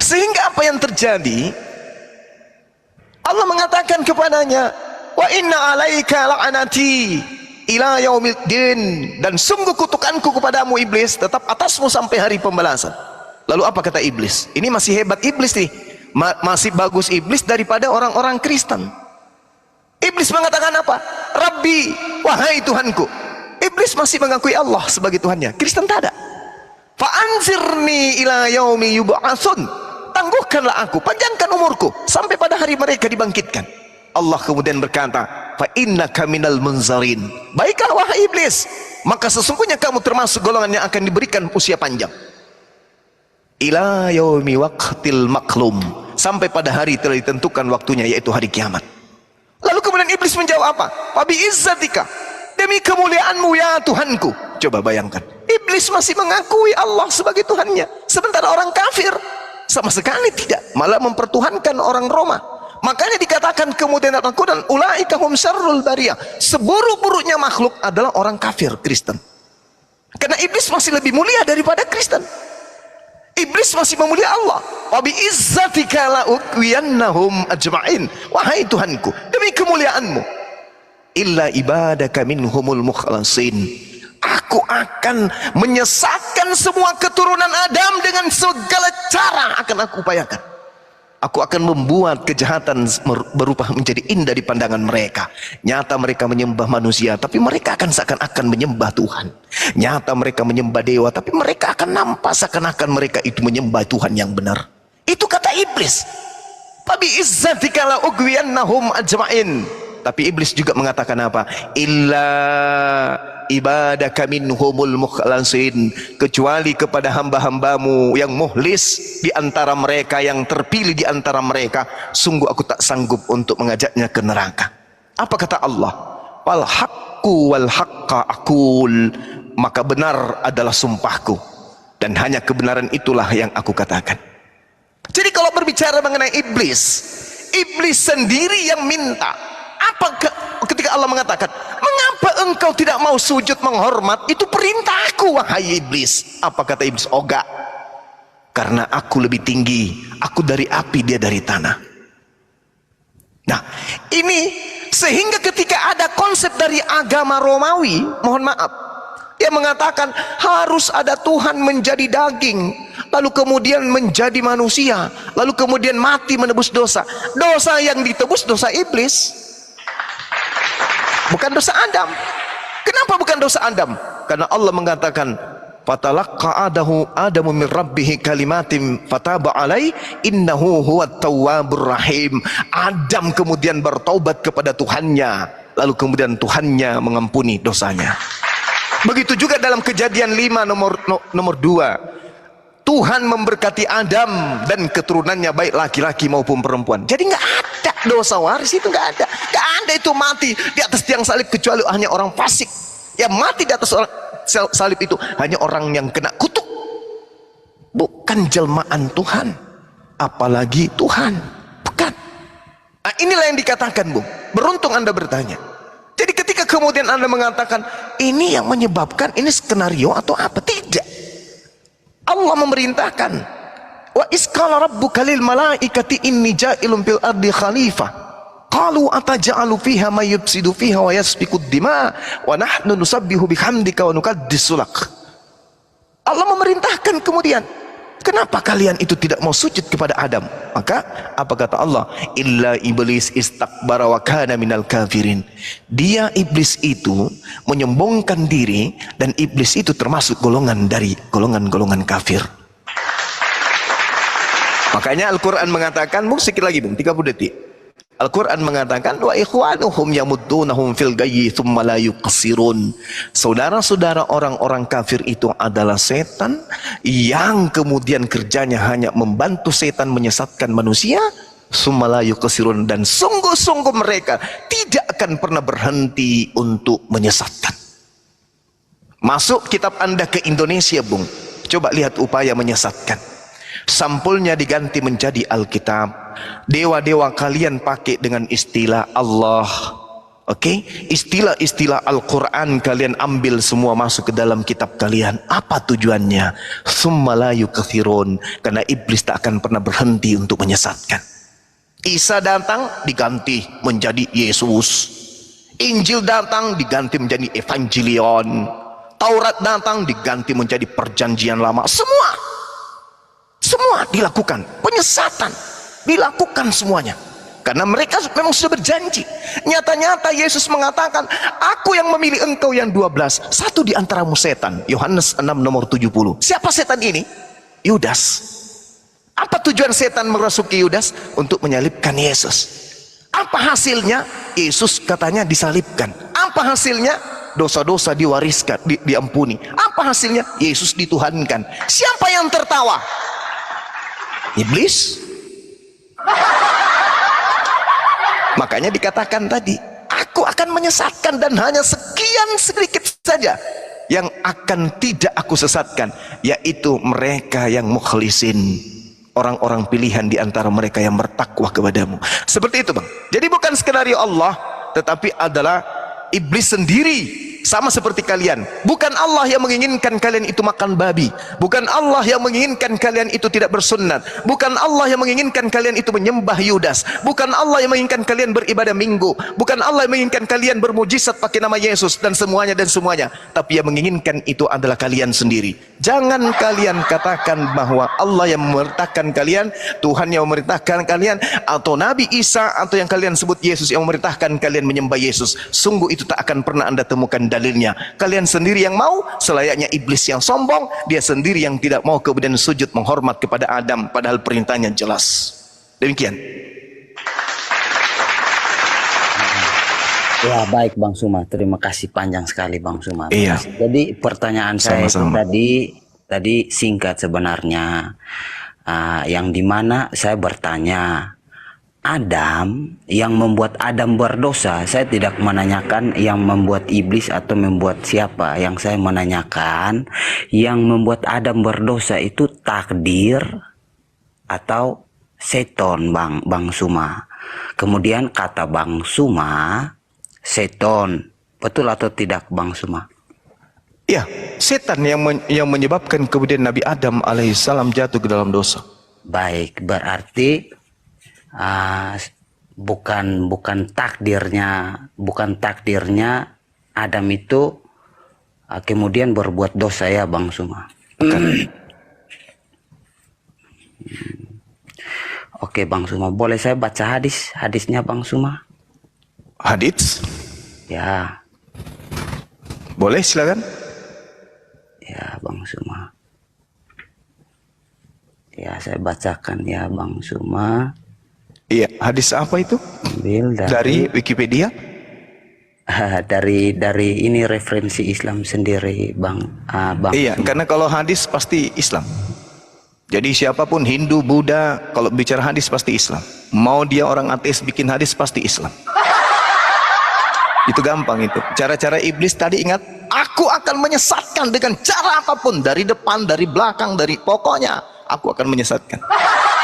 Sehingga apa yang terjadi? Allah mengatakan kepadanya, wa inna alaika la'anati ila yaumiddin, dan sungguh kutukanku kepadamu iblis tetap atasmu sampai hari pembalasan. Lalu apa kata iblis? Ini masih hebat iblis nih, masih bagus iblis daripada orang-orang Kristen. Iblis mengatakan apa? Rabbi, wahai Tuhanku. Iblis masih mengakui Allah sebagai Tuhannya, Kristen tak ada. Fa'anzirni ila yaumi yub'atsun, tangguhkanlah aku, panjangkan umurku sampai pada hari mereka dibangkitkan. Allah kemudian berkata, fa innaka minal munzarin, baiklah wahai iblis, maka sesungguhnya kamu termasuk golongan yang akan diberikan usia panjang. Ila yaumi waqtil maklum, sampai pada hari telah ditentukan waktunya, yaitu hari kiamat. Lalu kemudian iblis menjawab apa? Fa bi izzatika, demi kemuliaanmu ya Tuhanku. Coba bayangkan, iblis masih mengakui Allah sebagai Tuhannya, sementara orang kafir sama sekali tidak, malah mempertuhankan orang Roma. Makanya dikatakan kemudian Al-Quran, ulaika hum syarrul bariyah, seburuk-buruknya makhluk adalah orang kafir Kristen. Karena iblis masih lebih mulia daripada Kristen. Iblis masih memulia Allah. Wa bi izzatika la uqwiyannahum ajma'in, wahai Tuhanku, demi kemuliaanmu, illa ibadaka minhumul mukhlasin, aku akan menyesatkan semua keturunan Adam dengan segala cara akan aku upayakan. Aku akan membuat kejahatan berupa menjadi indah di pandangan mereka. Nyata mereka menyembah manusia, tapi mereka akan seakan-akan menyembah Tuhan. Nyata mereka menyembah dewa, tapi mereka akan nampak seakan-akan mereka itu menyembah Tuhan yang benar. Itu kata iblis. Fabi izzatika la ughwiyannahum ajma'in. Tapi iblis juga mengatakan apa? Illa ibadaka minhumul mukhlasin, kecuali kepada hamba-hambamu yang mukhlis di antara mereka, yang terpilih di antara mereka, sungguh aku tak sanggup untuk mengajaknya ke neraka. Apa kata Allah? Wal haqqu wal haqqa aqul, maka benar adalah sumpahku dan hanya kebenaran itulah yang aku katakan. Jadi kalau berbicara mengenai iblis, iblis sendiri yang minta. Ketika Allah mengatakan, mengapa engkau tidak mau sujud menghormat? Itu perintahku, wahai iblis. Apa kata iblis? Oh enggak, karena aku lebih tinggi, aku dari api, dia dari tanah. Nah, ini sehingga ketika ada konsep dari agama Romawi, mohon maaf, yang mengatakan harus ada Tuhan menjadi daging, lalu kemudian menjadi manusia, lalu kemudian mati menebus dosa. Dosa yang ditebus dosa iblis, bukan dosa Adam. Kenapa bukan dosa Adam? Karena Allah mengatakan, fatalaqqa adamu min rabbih kalimatin fataba alai innahu huwat tawwabur rahim. Adam kemudian bertaubat kepada Tuhannya, lalu kemudian Tuhannya mengampuni dosanya. Begitu juga dalam Kejadian 5 nomor 2, Tuhan memberkati Adam dan keturunannya baik laki-laki maupun perempuan. Jadi nggak ada dosa waris, itu nggak ada itu mati di atas tiang salib, kecuali hanya orang fasik. Yang mati di atas salib itu hanya orang yang kena kutuk, bukan jelmaan Tuhan, apalagi Tuhan, bukan. Nah, inilah yang dikatakan, Bung, beruntung Anda bertanya. Jadi ketika kemudian Anda mengatakan ini yang menyebabkan, ini skenario atau apa? Tidak. Allah memerintahkan, wa isqala rabbuka lil malaikati inni ja'ilun fil ardi khalifah qalu ataj'alu fiha may yufsidu fiha wa yasfiku ad-dima wa nahnu nusabbihu bihamdika wa nuqaddisu lak. Allah memerintahkan kemudian, kenapa kalian itu tidak mau sujud kepada Adam? Maka apa kata Allah? Illa iblis istakbara wa kana minal kafirin. Dia, iblis itu menyombongkan diri, dan iblis itu termasuk golongan dari golongan kafir. Makanya Al-Quran mengatakan, sedikit lagi Bung, 30 detik. Al-Quran mengatakan, wa ikhwanuhum yamuddunahum fil gayyi thumma la yuqsirun. Saudara-saudara orang-orang kafir itu adalah setan yang kemudian kerjanya hanya membantu setan menyesatkan manusia, thumma la yuqsirun, dan sungguh-sungguh mereka tidak akan pernah berhenti untuk menyesatkan. Masuk kitab Anda ke Indonesia, Bung, coba lihat upaya menyesatkan. Sampulnya diganti menjadi Alkitab. Dewa-dewa kalian pakai dengan istilah Allah, oke? Istilah-istilah Al-Quran kalian ambil semua masuk ke dalam kitab kalian. Apa tujuannya? Summa la yukathirun, karena iblis tak akan pernah berhenti untuk menyesatkan. Isa datang diganti menjadi Yesus, Injil datang diganti menjadi Evangelion, Taurat datang diganti menjadi Perjanjian Lama. Semua dilakukan penyesatan, dilakukan semuanya, karena mereka memang sudah berjanji. Nyata-nyata Yesus mengatakan, aku yang memilih engkau yang 12, satu di antaramu setan. Yohanes 6 nomor 70. Siapa setan ini? Yudas. Apa tujuan setan merasuki Yudas? Untuk menyalibkan Yesus. Apa hasilnya? Yesus katanya disalibkan. Apa hasilnya? Dosa-dosa diwariskan, diampuni. Apa hasilnya? Yesus dituhankan. Siapa yang tertawa? Iblis. Makanya dikatakan tadi, aku akan menyesatkan, dan hanya sekian sedikit saja yang akan tidak aku sesatkan, yaitu mereka yang mukhlisin, orang-orang pilihan di antara mereka yang bertakwa kepadamu. Seperti itu, Bang. Jadi bukan skenario Allah, tetapi adalah iblis sendiri. Sama seperti kalian, bukan Allah yang menginginkan kalian itu makan babi, bukan Allah yang menginginkan kalian itu tidak bersunnat, bukan Allah yang menginginkan kalian itu menyembah Yudas, bukan Allah yang menginginkan kalian beribadah minggu, bukan Allah yang menginginkan kalian bermujizat pakai nama Yesus dan semuanya, tapi yang menginginkan itu adalah kalian sendiri. Jangan kalian katakan bahwa Allah yang memerintahkan kalian, Tuhan yang memerintahkan kalian, atau Nabi Isa, atau yang kalian sebut Yesus yang memerintahkan kalian menyembah Yesus. Sungguh itu tak akan pernah Anda temukan dalilnya. Kalian sendiri yang mau, selayaknya iblis yang sombong, dia sendiri yang tidak mau kemudian sujud menghormat kepada Adam, padahal perintahnya jelas. Demikian. Ya, baik Bang Suma, terima kasih, panjang sekali Bang Suma. Iya. Jadi pertanyaan saya itu tadi singkat sebenarnya, yang dimana saya bertanya, Adam, yang membuat Adam berdosa, saya tidak menanyakan yang membuat iblis atau membuat siapa. Yang saya menanyakan, yang membuat Adam berdosa itu takdir atau seton, Bang Suma. Kemudian kata Bang Suma, seton. Betul atau tidak, Bang Suma? Ya, setan yang menyebabkan kemudian Nabi Adam alaihissalam jatuh ke dalam dosa. Baik, berarti bukan takdirnya Adam itu kemudian berbuat dosa ya, Bang Suma. Oke, Bang Suma, boleh saya baca hadisnya, Bang Suma? Hadits? Ya. Boleh, silakan. Ya, Bang Suma. Ya, saya bacakan ya, Bang Suma. Iya, hadis apa itu? Ambil Dari Wikipedia? dari ini referensi Islam sendiri, Bang. Iya, Suma. karena kalau hadis pasti Islam. Jadi siapapun Hindu, Buddha, kalau bicara hadis pasti Islam. Mau dia orang ateis bikin hadis pasti Islam. Itu gampang itu. Cara-cara iblis tadi ingat, aku akan menyesatkan dengan cara apapun, dari depan, dari belakang, dari pokoknya aku akan menyesatkan.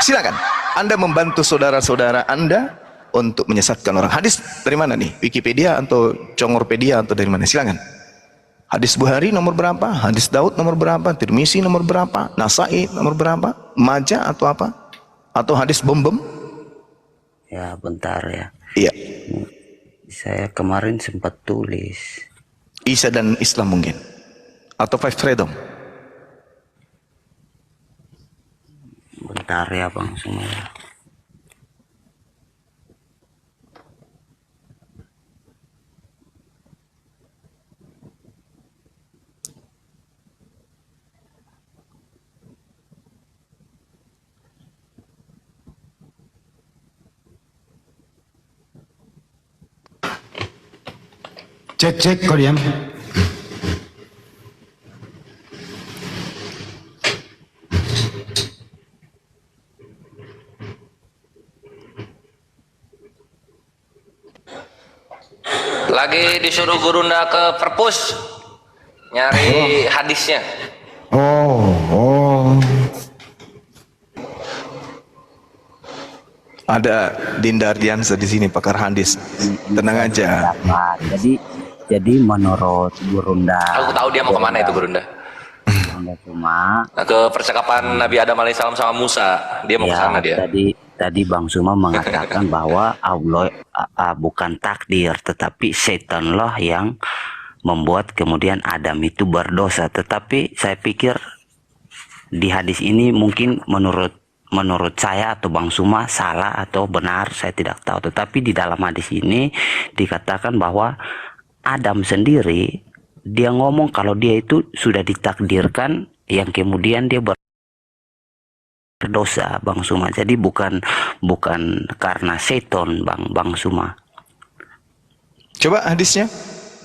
Silakan Anda membantu saudara-saudara Anda untuk menyesatkan orang. Hadis dari mana nih? Wikipedia atau Congorpedia atau dari mana? Silakan. Hadis Bukhari nomor berapa? Hadis Daud nomor berapa? Tirmizi nomor berapa? Nasai nomor berapa? Majah atau apa? Atau hadis bom-bom? Ya, bentar ya. Iya. Saya kemarin sempat tulis. Isa dan Islam mungkin. Atau Five Freedom. Bentar ya, Bang Suma. Cek Korean. Lagi disuruh Gurunda ke perpus nyari hadisnya. Oh. Ada Dinda Ardiansa di sini, pakar hadis. Tenang aja. Jadi menurut Gurunda, Aku tahu dia mau kemana itu Gurunda. Suma. Nah, ke percakapan Nabi Adam alaihissalam sama Musa. Dia mau ke sana dia. Tadi Bang Suma mengatakan bahwa Allah bukan takdir, tetapi setan loh yang membuat kemudian Adam itu berdosa. Tetapi saya pikir di hadis ini mungkin menurut saya atau Bang Suma salah atau benar, saya tidak tahu. Tetapi di dalam hadis ini dikatakan bahwa Adam sendiri, dia ngomong kalau dia itu sudah ditakdirkan yang kemudian dia berdosa, Bang Suma. Jadi bukan karena seton, Bang Suma. Coba hadisnya.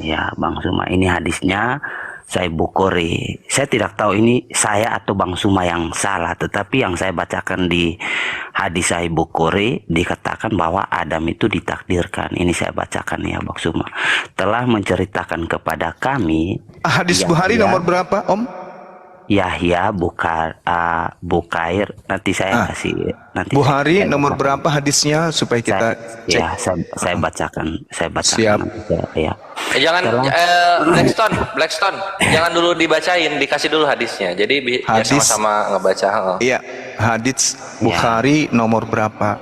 Ya, Bang Suma, ini hadisnya saya Bukhari. Saya tidak tahu ini saya atau Bang Suma yang salah, tetapi yang saya bacakan di hadis saya Bukhari dikatakan bahwa Adam itu ditakdirkan. Ini saya bacakan ya, Bang Suma. Telah menceritakan kepada kami. Hadis Bukhari nomor berapa, Om? Yahya Bukair. Nanti saya kasih. Nanti Bukhari saya nomor bacakan. berapa hadisnya supaya kita cek. Ya, saya bacakan. Siap. Ya. Jangan Blackstone, jangan dulu dibacain, dikasih dulu hadisnya. Jadi biar Hadis. sama-sama ngebaca. Iya, hadis Bukhari nomor berapa?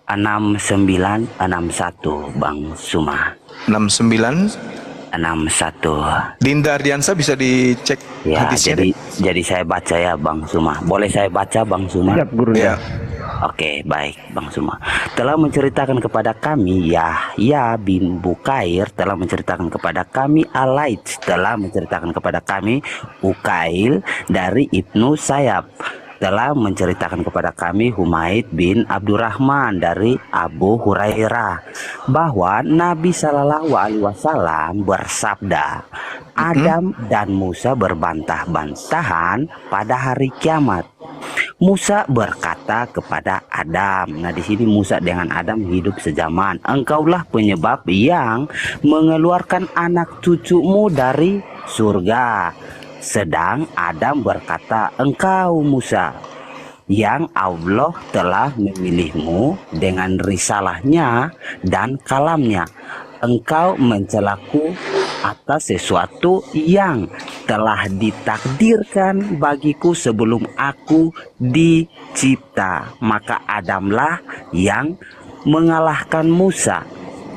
6961, Bang Suma. 6961. Dinda Ardiansa bisa dicek Ya, hadisnya. jadi saya baca ya, Bang Suma. Boleh saya baca, Bang Suma? Siap, Guru. Ya. Oke, baik, Bang Suma. Telah menceritakan kepada kami, Yahya bin Bukair telah menceritakan kepada kami, Alaits telah menceritakan kepada kami, Ukail dari Ibnu Sayyab telah menceritakan kepada kami, Humaid bin Abdurrahman dari Abu Hurairah, bahwa Nabi Shallallahu Alaihi Wasallam bersabda, Adam dan Musa berbantah-bantahan pada hari kiamat. Musa berkata kepada Adam, nah di sini Musa dengan Adam hidup sezaman, engkaulah penyebab yang mengeluarkan anak cucumu dari surga. Sedang Adam berkata, engkau Musa, yang Allah telah memilihmu dengan risalahnya dan kalamnya. Engkau mencelaku atas sesuatu yang telah ditakdirkan bagiku sebelum aku dicipta. Maka Adamlah yang mengalahkan Musa.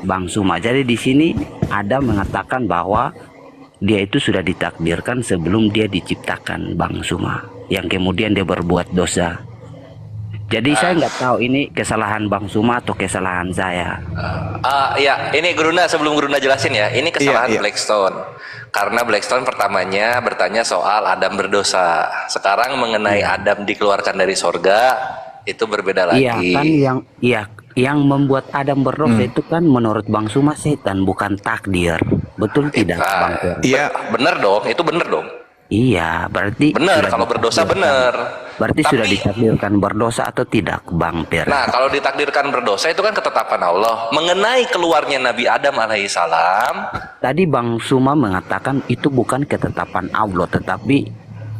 Bang Suma, jadi di sini Adam mengatakan bahwa dia itu sudah ditakdirkan sebelum dia diciptakan, Bang Suma, yang kemudian dia berbuat dosa. Jadi saya nggak tahu ini kesalahan Bang Suma atau kesalahan saya. Ya, ini Guruna, sebelum Guruna jelasin ya, ini kesalahan Blackstone. Karena Blackstone pertamanya bertanya soal Adam berdosa. Sekarang mengenai Adam dikeluarkan dari sorga, itu berbeda lagi. Iya kan, yang membuat Adam berdosa itu kan menurut Bang Suma setan, bukan takdir. Betul tidak, Bang Per? Iya, bener dong, itu bener dong. Iya, berarti bener, kalau berdosa bener. Berarti sudah ditakdirkan berdosa atau tidak, Bang Per? Nah, kalau ditakdirkan berdosa itu kan ketetapan Allah. Mengenai keluarnya Nabi Adam alaihissalam, tadi Bang Suma mengatakan itu bukan ketetapan Allah, tetapi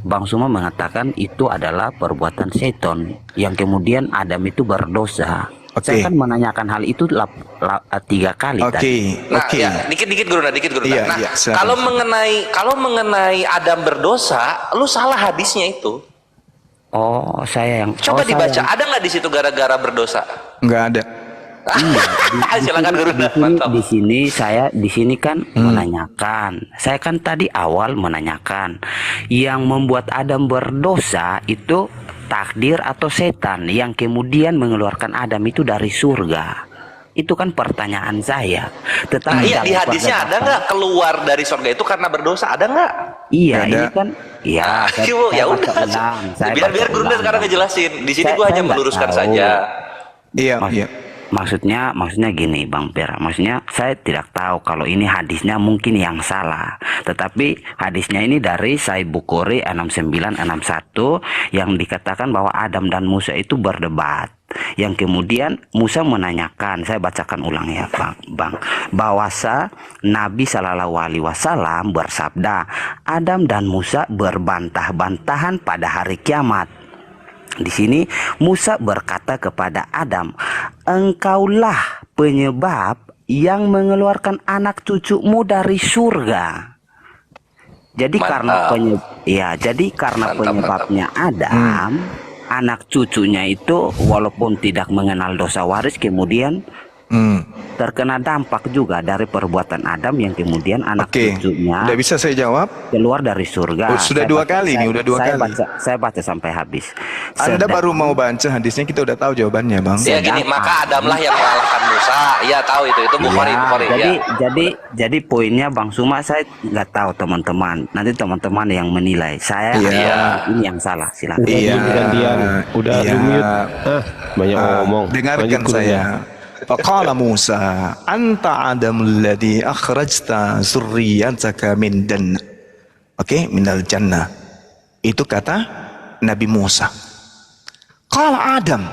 Bang Suma mengatakan itu adalah perbuatan setan yang kemudian Adam itu berdosa. Saya kan menanyakan hal itu 3 kali tadi. Nah, ya, dikit-dikit Guruna. Iya, nah, iya, kalau mengenai Adam berdosa, lu salah hadisnya itu. Oh, saya yang coba dibaca. Ada nggak di situ gara-gara berdosa? Nggak ada. Iya, silakan Guruna. Di sini kan menanyakan. Saya kan tadi awal menanyakan yang membuat Adam berdosa itu takdir atau setan yang kemudian mengeluarkan Adam itu dari surga. Itu kan pertanyaan saya. Tetapi di hadisnya ada nggak keluar dari surga itu karena berdosa? Ada nggak? Iya, ada. ini kan ya udah. Biar Guruna sekarang ngejelasin. Di sini gua hanya meluruskan saja. Iya. Maksudnya gini, Bang Per. Maksudnya saya tidak tahu kalau ini hadisnya mungkin yang salah. Tetapi hadisnya ini dari Sahih Bukhari 6961 yang dikatakan bahwa Adam dan Musa itu berdebat. Yang kemudian Musa menanyakan, saya bacakan ulang ya, Bang. Bahwasa Nabi Shallallahu Alaihi Wasallam bersabda, Adam dan Musa berbantah-bantahan pada hari kiamat. Di sini Musa berkata kepada Adam, engkaulah penyebab yang mengeluarkan anak cucumu dari surga. Jadi karena penyebabnya Adam, anak cucunya itu walaupun tidak mengenal dosa waris kemudian terkena dampak juga dari perbuatan Adam yang kemudian anak cucunya udah bisa saya jawab keluar dari surga. Sudah dua kali. Saya baca sampai habis. Anda baru mau baca hadisnya, kita udah tahu jawabannya, Bang. Ya gini, maka Adamlah yang mengalahkan Musa. Iya tahu itu Bukhari. Jadi poinnya Bang Suma saya nggak tahu teman-teman. Nanti teman-teman yang menilai. Saya ini yang salah. Silakan. Udah mute. Banyak ngomong. Dengarkan saya. Faqala Musa, anta Adamul ladzi akhrajta zurriyataka min jannah. Minal jannah. Itu kata Nabi Musa. Qala Adam,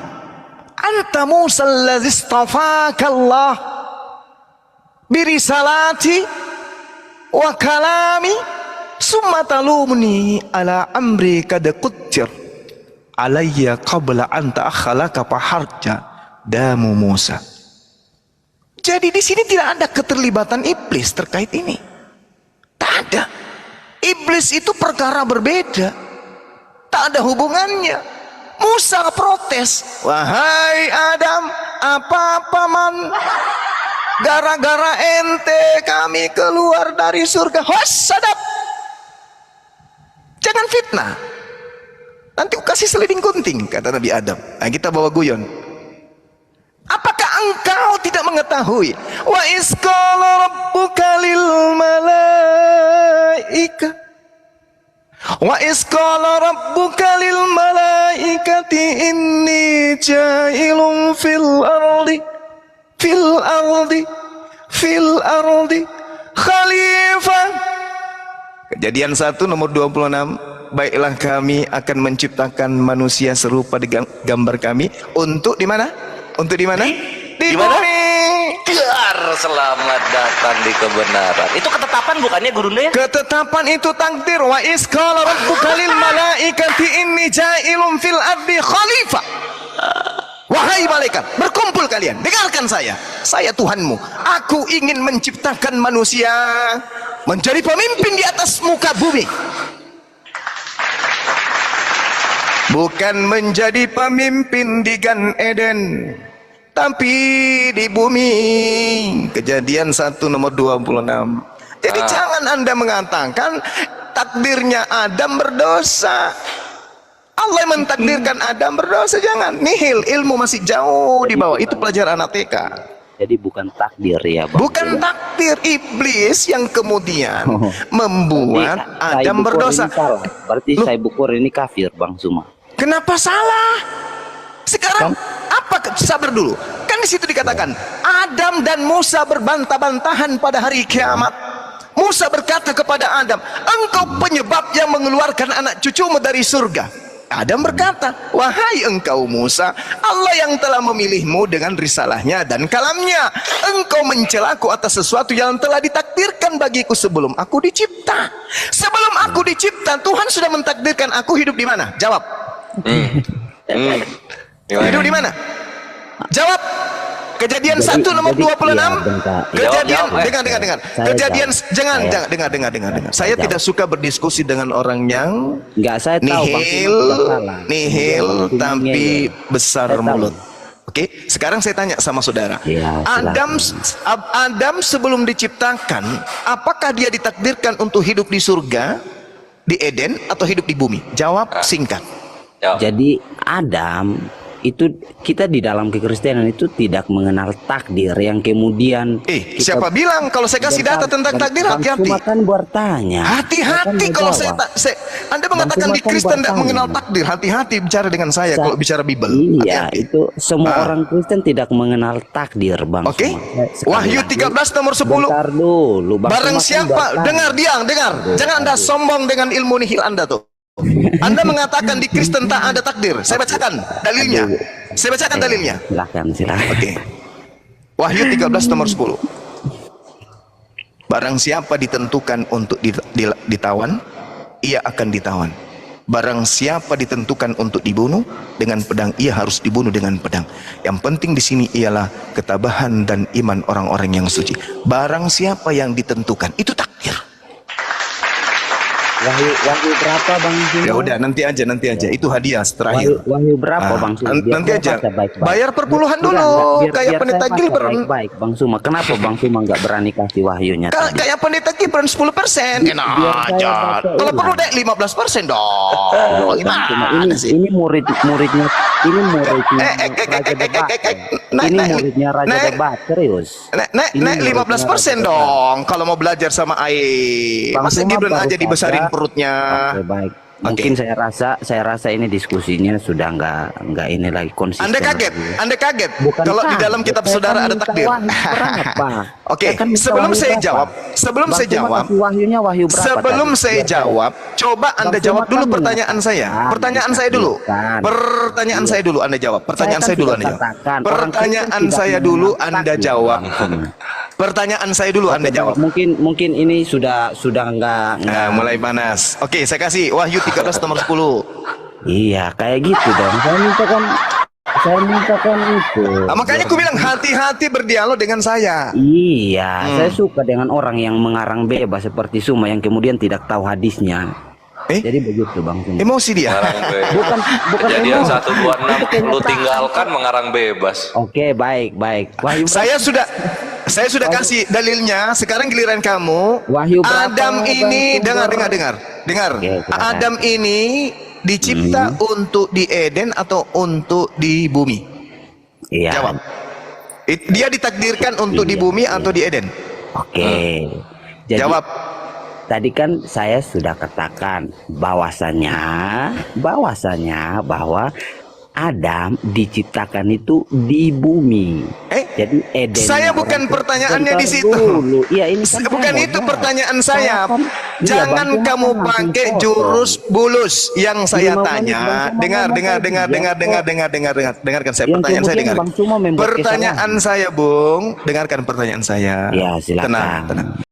anta Musa alladzi istafaka Allah birisalati wa kalami summa talumni ala amri kad quttir alayya qabla an ta'akhalaka faharja damu Musa. Jadi di sini tidak ada keterlibatan iblis terkait ini. Tak ada. Iblis itu perkara berbeda. Tak ada hubungannya. Musa protes. Wahai Adam, apa paman? Gara-gara ente kami keluar dari surga. Sadap. Jangan fitnah. Nanti kasih seliding kunting, kata Nabi Adam. Nah, kita bawa guyon. Apakah engkau tidak mengetahui? Wa isqala rabbuka lil malaika. Wa isqala rabbuka lil malaikati inni ja'ilun fil ardi khalifah. Kejadian 1 nomor 26. Baiklah kami akan menciptakan manusia serupa dengan gambar kami untuk di mana? Untuk di mana? Di bumi. Selamat datang di kebenaran. Itu ketetapan bukannya Gurunda ya? Ketetapan itu takdir. Wa iz qala rabbuka lil malaikati inni ja'ilun fil ardi khalifah. Wahai malaikat, berkumpul kalian, dengarkan saya. Saya Tuhanmu. Aku ingin menciptakan manusia menjadi pemimpin di atas muka bumi. Bukan menjadi pemimpin di Gan Eden, tapi di bumi. Kejadian 1 nomor 26. Jadi jangan Anda mengatakan takdirnya Adam berdosa. Allah yang mentakdirkan Adam berdosa, jangan. Nihil, ilmu masih jauh di bawah. Itu pelajaran anak TK. Jadi bukan takdir ya, Bang. Bukan takdir, iblis yang kemudian membuat Berarti Adam berdosa. Berarti saya bukur ini kafir, Bang Suma. Kenapa salah? Sekarang apa? Sabar dulu. Kan di situ dikatakan Adam dan Musa berbantah-bantahan pada hari kiamat. Musa berkata kepada Adam, engkau penyebab yang mengeluarkan anak cucumu dari surga. Adam berkata, wahai engkau Musa, Allah yang telah memilihmu dengan risalahnya dan kalamnya. Engkau mencelaku atas sesuatu yang telah ditakdirkan bagiku sebelum aku dicipta. Sebelum aku dicipta, Tuhan sudah mentakdirkan aku hidup di mana? Jawab. Hidup di mana? Jawab. Kejadian 1 nomor 26. Kejadian, dengar. Kejadian, dengar. Saya tidak suka berdiskusi dengan orang yang saya tahu, nihil tapi besar mulut. Oke, sekarang saya tanya sama saudara. Adam sebelum diciptakan, apakah dia ditakdirkan untuk hidup di surga, di Eden, atau hidup di bumi? Jawab singkat. Jadi Adam itu, kita di dalam kekristenan itu tidak mengenal takdir yang kemudian siapa bilang? Kalau saya kasih data tentang takdir, hati-hati. Kan bertanya hati-hati kalau Anda mengatakan di Kristen tidak mengenal takdir, hati-hati bicara dengan saya kalau bicara Bible. Iya, itu semua orang Kristen tidak mengenal takdir, Bang. Oke. Wahyu 13 nomor 10. Bentar dulu, Bang. Barang siapa, dengar. Jangan Anda sombong dengan ilmu nihil Anda tuh. Anda mengatakan di Kristen tak ada takdir. Saya bacakan dalilnya. Silakan. Oke. Wahyu 13 nomor 10. Barang siapa ditentukan untuk ditawan, ia akan ditawan. Barang siapa ditentukan untuk dibunuh dengan pedang, ia harus dibunuh dengan pedang. Yang penting di sini ialah ketabahan dan iman orang-orang yang suci. Barang siapa yang ditentukan, itu takdir. Wahyu berapa, Bang? Ya udah, nanti aja. Itu hadiah terakhir. Wahyu berapa, Bang? Nanti aja. Bayar perpuluhan dulu. Kayak pendeta Gilbert. Baik, Bang Suma. Kenapa Bang Suma nggak berani kasih wahyunya? Kayak pendeta Gilbert 10%. Enak aja. Kalau perlu deh 15% dong. Gimana sih? Ini muridnya Raja Debat. Serius. Naik 15% dong. Kalau mau belajar sama Ae. Masa Gibran aja dibesarin perutnya. Oke, baik. Mungkin saya rasa ini diskusinya sudah nggak ini lagi konsisten. Anda kaget kalau di dalam kitab saudara ada takdir. Oke, sebelum saya jawab, coba Anda jawab dulu pertanyaan saya. Pertanyaan saya dulu Anda jawab. Pertanyaan saya dulu Anda jawab. Mungkin ini sudah nggak mulai panas. Oke, saya kasih Wahyu 13 nomor 10. Iya, kayak gitu dong. Saya mintakan itu. Makanya aku bilang hati-hati berdialog dengan saya. Iya, saya suka dengan orang yang mengarang bebas seperti Suma yang kemudian tidak tahu hadisnya. Jadi begitu, Bang Suma. Emosi dia. bukan Kejadian emosi. 126 lu tinggalkan mengarang bebas. Oke, baik. Wahyu Saya sudah kasih dalilnya. Sekarang giliran kamu. Wahyu berapa, Adam ini dengar. Oke, Adam ini dicipta untuk di Eden atau untuk di bumi? Iya. Jawab. Dia ditakdirkan untuk di bumi atau di Eden? Oke. Jadi, jawab. Tadi kan saya sudah katakan bahwasanya bahwa Adam diciptakan itu di bumi. Jadi Eden. Saya bukan pertanyaannya di situ. Iya, ini kan Bukan saya itu mau pertanyaan jawab. saya. Kan, iya, Jangan Bang Cuma kamu kan langsung pakai potong. jurus bulus. Yang saya 5 menit tanya, Bang Cuma dengarkan ngomong saya, tadi, ya, dengarkan saya Yang pertanyaan saya, kemudian dengar. Bang Cuma membuat Pertanyaan kesalahan. saya, Bung, dengarkan pertanyaan saya. Ya, silakan. Tenang, tenang.